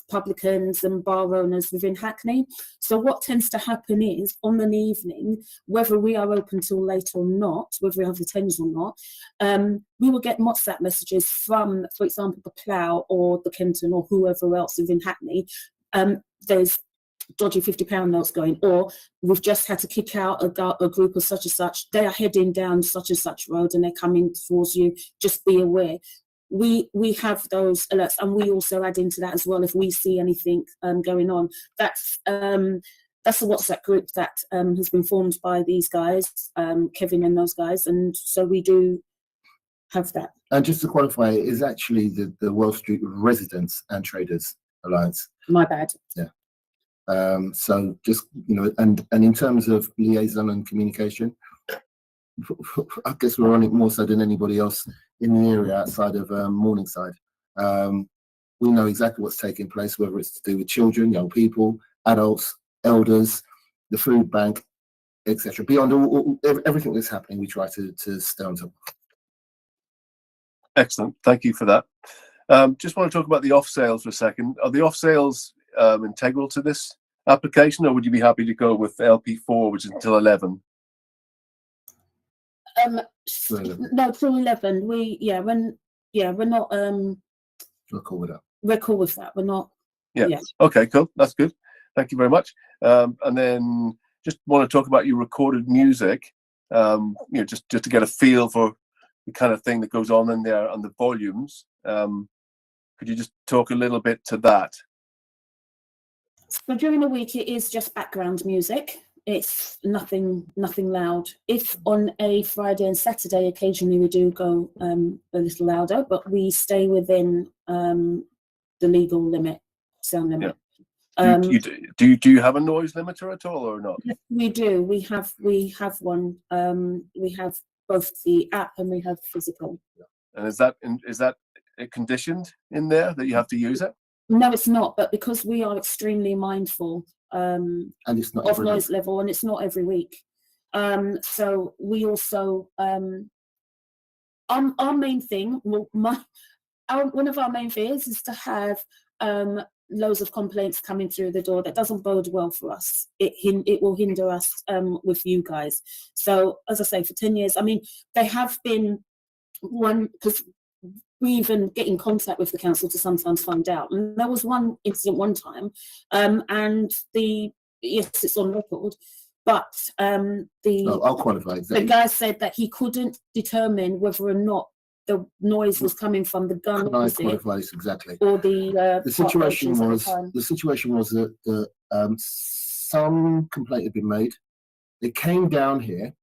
S9: publicans and bar owners within Hackney. So what tends to happen is, on an evening, whether we are open till late or not, whether we have the tens or not, we will get WhatsApp messages from, for example, the Plough or the Kenton or whoever else within Hackney. There's dodgy £50 notes going, or we've just had to kick out a group of such and such. They are heading down such and such road and they're coming towards you. Just be aware. We have those alerts, and we also add into that as well if we see anything going on. That's a WhatsApp group that has been formed by these guys, Kevin and those guys, and so we do have that.
S12: And just to qualify, it is actually the Wells Street Residents and Traders Alliance.
S9: My bad.
S12: Yeah. So just, you know, and in terms of liaison and communication, I guess we're on it more so than anybody else in the area outside of Morningside. We know exactly what's taking place, whether it's to do with children, young people, adults, elders, the food bank, etc. Beyond everything that's happening, we try to stay on top.
S3: Excellent, thank you for that. Just want to talk about the off sales for a second. Are the off sales integral to this application, or would you be happy to go with LP4, which is until 11?
S9: No, till 11. We're not
S12: we're cool with that.
S9: We're cool with that. We're not.
S3: Yeah. Okay, cool. That's good. Thank you very much. And then just want to talk about your recorded music. just to get a feel for the kind of thing that goes on in there and the volumes. Could you just talk a little bit to that?
S9: So during the week, it is just background music. It's nothing loud. If on a Friday and Saturday, occasionally we do go a little louder, but we stay within the legal limit, sound limit.
S3: Do you have a noise limiter at all or not?
S9: Yes, we do. We have one. We have both the app and we have physical.
S3: And is that conditioned in there that you have to use it?
S9: No, it's not. But because we are extremely mindful
S12: and it's not
S9: of noise level, and it's not every week. So we also our main thing. Well, one of our main fears is to have loads of complaints coming through the door. That doesn't bode well for us. It will hinder us with you guys. So as I say, for 10 years, I mean, they have been one, because we even get in contact with the council to sometimes find out. And there was one incident one time, and yes, it's on record, but
S12: I'll qualify exactly.
S9: The guy said that he couldn't determine whether or not the noise was coming from the gun
S12: Can I qualify this exactly?
S9: or the
S12: situation was that some complaint had been made. They came down here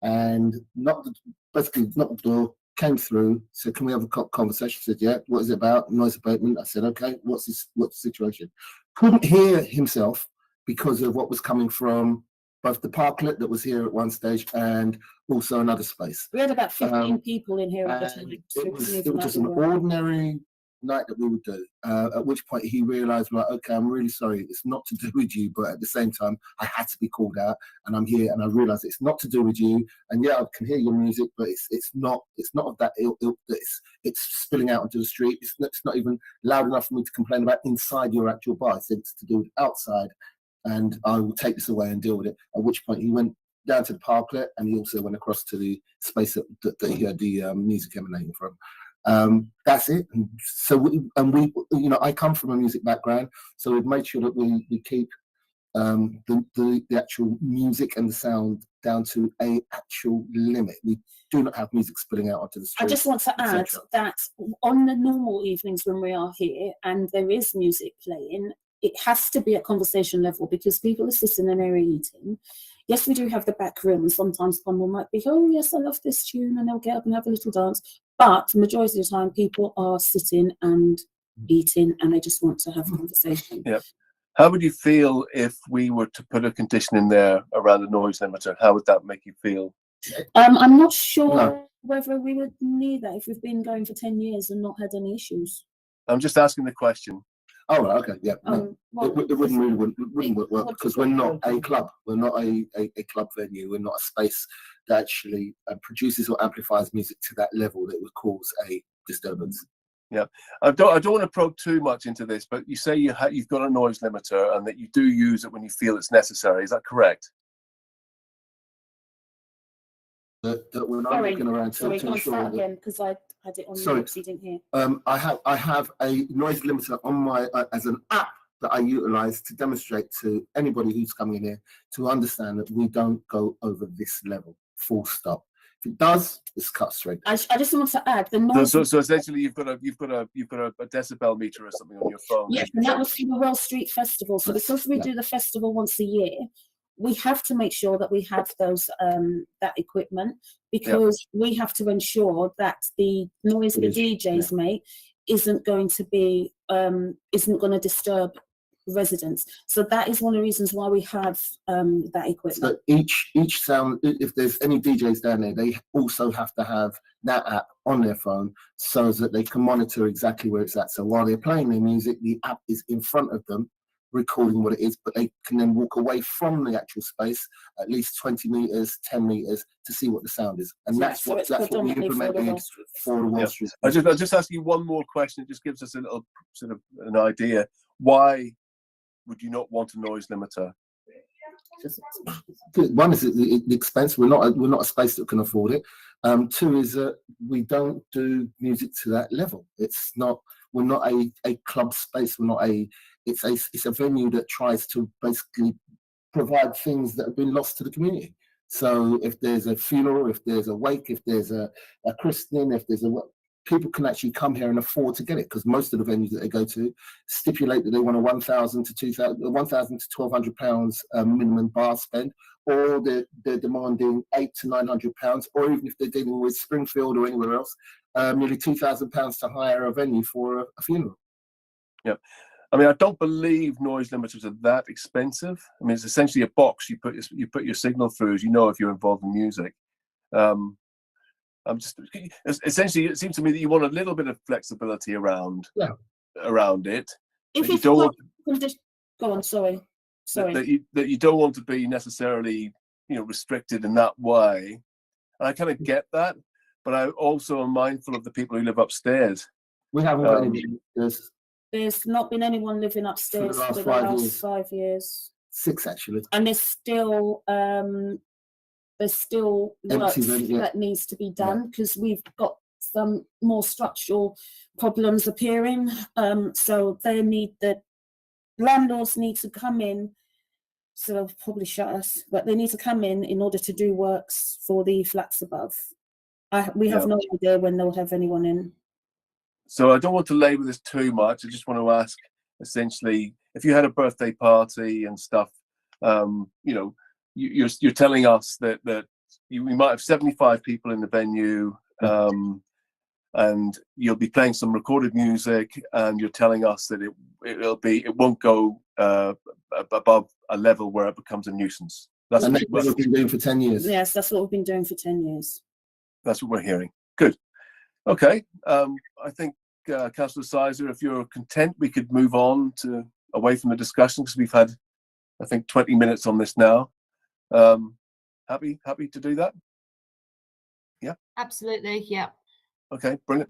S12: and knocked the door, came through, said, "Can we have a conversation?" I said, "Yeah, what is it about?" Noise abatement. I said, "Okay, what's the situation?" Couldn't hear himself because of what was coming from both the parklet that was here at one stage and also another space.
S9: We had about 15 people in here at the time.
S12: It was just an ordinary night that we would do, at which point he realised, like, okay, I'm really sorry, it's not to do with you, but at the same time, I had to be called out, and I'm here, and I realised it's not to do with you, and yeah, I can hear your music, but it's not of that ilk that it's spilling out onto the street. It's not even loud enough for me to complain about inside your actual bar. It's to do with outside, and I will take this away and deal with it. At which point he went down to the parklet, and he also went across to the space that he heard the music emanating from. That's it. And so we, I come from a music background, so we've made sure that we keep the actual music and the sound down to a actual limit. We do not have music spilling out onto the street.
S9: I just want to add that on the normal evenings when we are here and there is music playing, it has to be at conversation level, because people are sitting in there eating. Yes, we do have the back room, and sometimes someone might be, "Oh yes, I love this tune," and they'll get up and have a little dance. But the majority of the time, people are sitting and eating, and they just want to have a conversation.
S3: Yeah. How would you feel if we were to put a condition in there around a noise limiter? How would that make you feel?
S9: I'm not sure whether we would need that if we've been going for 10 years and not had any issues.
S3: I'm just asking the question.
S12: Oh, okay, yeah. No. It wouldn't work because we're not a club. We're not a club venue. We're not a space that actually produces or amplifies music to that level that would cause a disturbance.
S3: Yeah, I don't want to probe too much into this, but you say you've got a noise limiter and that you do use it when you feel it's necessary. Is that correct?
S12: That when I'm looking around to ensure
S9: again, because I had it on
S12: Sorry.
S9: you didn't hear.
S12: I have a noise limiter on my as an app that I utilise to demonstrate to anybody who's coming in here to understand that we don't go over this level. Full stop. If it does, it's cut straight.
S9: I just want to add the noise.
S3: So essentially, you've got a decibel meter or something on your phone.
S9: Yes, and that was for the Wells Street Festival. So because we do the festival once a year, we have to make sure that we have those that equipment, because we have to ensure that the noise the DJs make isn't going to disturb residents. So that is one of the reasons why we have that equipment.
S12: So each sound, if there's any DJs down there, they also have to have that app on their phone so that they can monitor exactly where it's at. So while they're playing their music, the app is in front of them recording what it is, but they can then walk away from the actual space at least 20 meters, 10 meters to see what the sound is. And that's what we implemented for the Wall Street.
S3: I'll just ask you one more question. It just gives us a little sort of an idea. Why would you not want a noise limiter?
S12: One is the expense. We're not a space that can afford it. Two is that we don't do music to that level. We're not a club space. It's a venue that tries to basically provide things that have been lost to the community. So if there's a funeral, if there's a wake, if there's a christening, if there's people can actually come here and afford to get it, because most of the venues that they go to stipulate that they want a £1,000 to £1,200 minimum bar spend, or they're demanding £800 to £900, or even if they're dealing with Springfield or anywhere else, nearly £2,000 to hire a venue for a funeral.
S3: Yeah. I mean, I don't believe noise limiters are that expensive. I mean, it's essentially a box you put your signal through, as you know, if you're involved in music. I'm just essentially, it seems to me that you want a little bit of flexibility around it.
S9: If
S3: you
S9: it's
S3: don't want
S9: go on, sorry.
S3: that you don't want to be necessarily, you know, restricted in that way. And I kind of get that, but I also am mindful of the people who live upstairs.
S12: We haven't got any.
S9: There's not been anyone living upstairs for the last 5 years.
S12: 6 actually.
S9: And there's still work that needs to be done, because we've got some more structural problems appearing. So the landlords need to come in. So they'll probably shut us, but they need to come in order to do works for the flats above. We have no idea when they'll have anyone in.
S3: So I don't want to labour this too much. I just want to ask, essentially, if you had a birthday party and stuff, you know, you're telling us that we might have 75 people in the venue, and you'll be playing some recorded music, and you're telling us that it won't go above a level where it becomes a nuisance. That's what
S12: we've been doing for 10 years.
S9: Yes, that's what we've been doing for 10 years.
S3: That's what we're hearing. Good. Okay. I think, Councillor Sizer, if you're content, we could move on away from the discussion, because we've had, I think, 20 minutes on this now. Happy to do that? Yeah.
S2: Absolutely. Yeah.
S3: Okay. Brilliant.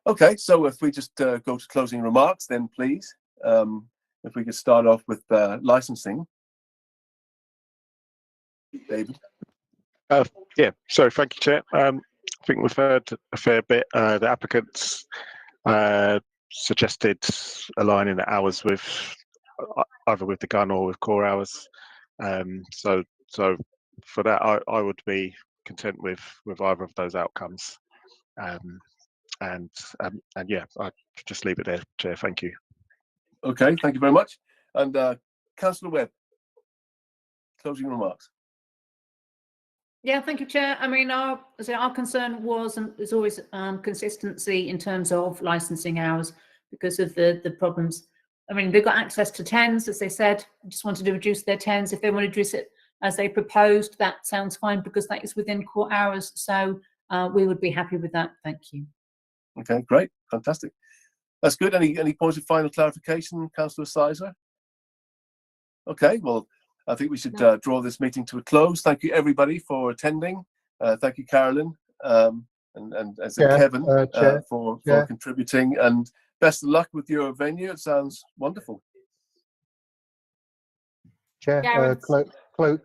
S3: Okay. So if we just go to closing remarks, then please, if we could start off with licensing. David.
S10: Yeah. So thank you, Chair. I think we've heard a fair bit. The applicants suggested aligning the hours with either with the gun or with core hours. So for that, I would be content with either of those outcomes. And yeah, I just leave it there, Chair. Thank you.
S3: Okay, thank you very much. And Councillor Webb, closing remarks.
S13: Yeah, thank you, Chair. I mean, our concern was and is always consistency in terms of licensing hours, because of the problems. I mean, they've got access to 10s, as they said. Just wanted to reduce their 10s. If they want to reduce it as they proposed, that sounds fine, because that is within core hours. So we would be happy with that. Thank you.
S3: Okay, great, fantastic. That's good. Any points of final clarification, Councillor Sizer? Okay, well, I think we should draw this meeting to a close. Thank you, everybody, for attending. Thank you, Carolyn, and as Kevin, for contributing. And best of luck with your venue. It sounds wonderful.
S1: Chair,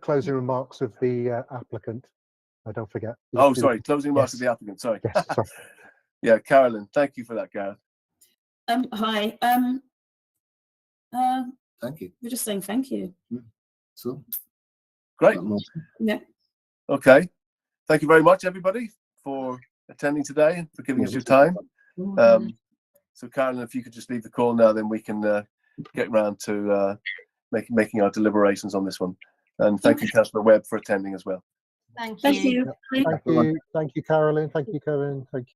S1: closing remarks of the applicant. Don't forget.
S3: Oh, sorry, closing remarks of the applicant. Sorry.
S1: Yes, sorry.
S3: Yeah, Carolyn, thank you for that, Gareth.
S9: Hi.
S12: Thank you.
S9: We're just saying thank you.
S12: So
S3: great.
S9: Yeah.
S3: Okay. Thank you very much, everybody, for attending today and for giving us your time. So, Carolyn, if you could just leave the call now, then we can get round to making our deliberations on this one. And thank you, Councillor Webb, for attending as well.
S2: Thank you.
S9: Thank you.
S1: Thank you, Carolyn. Thank you, Karen. Thank you.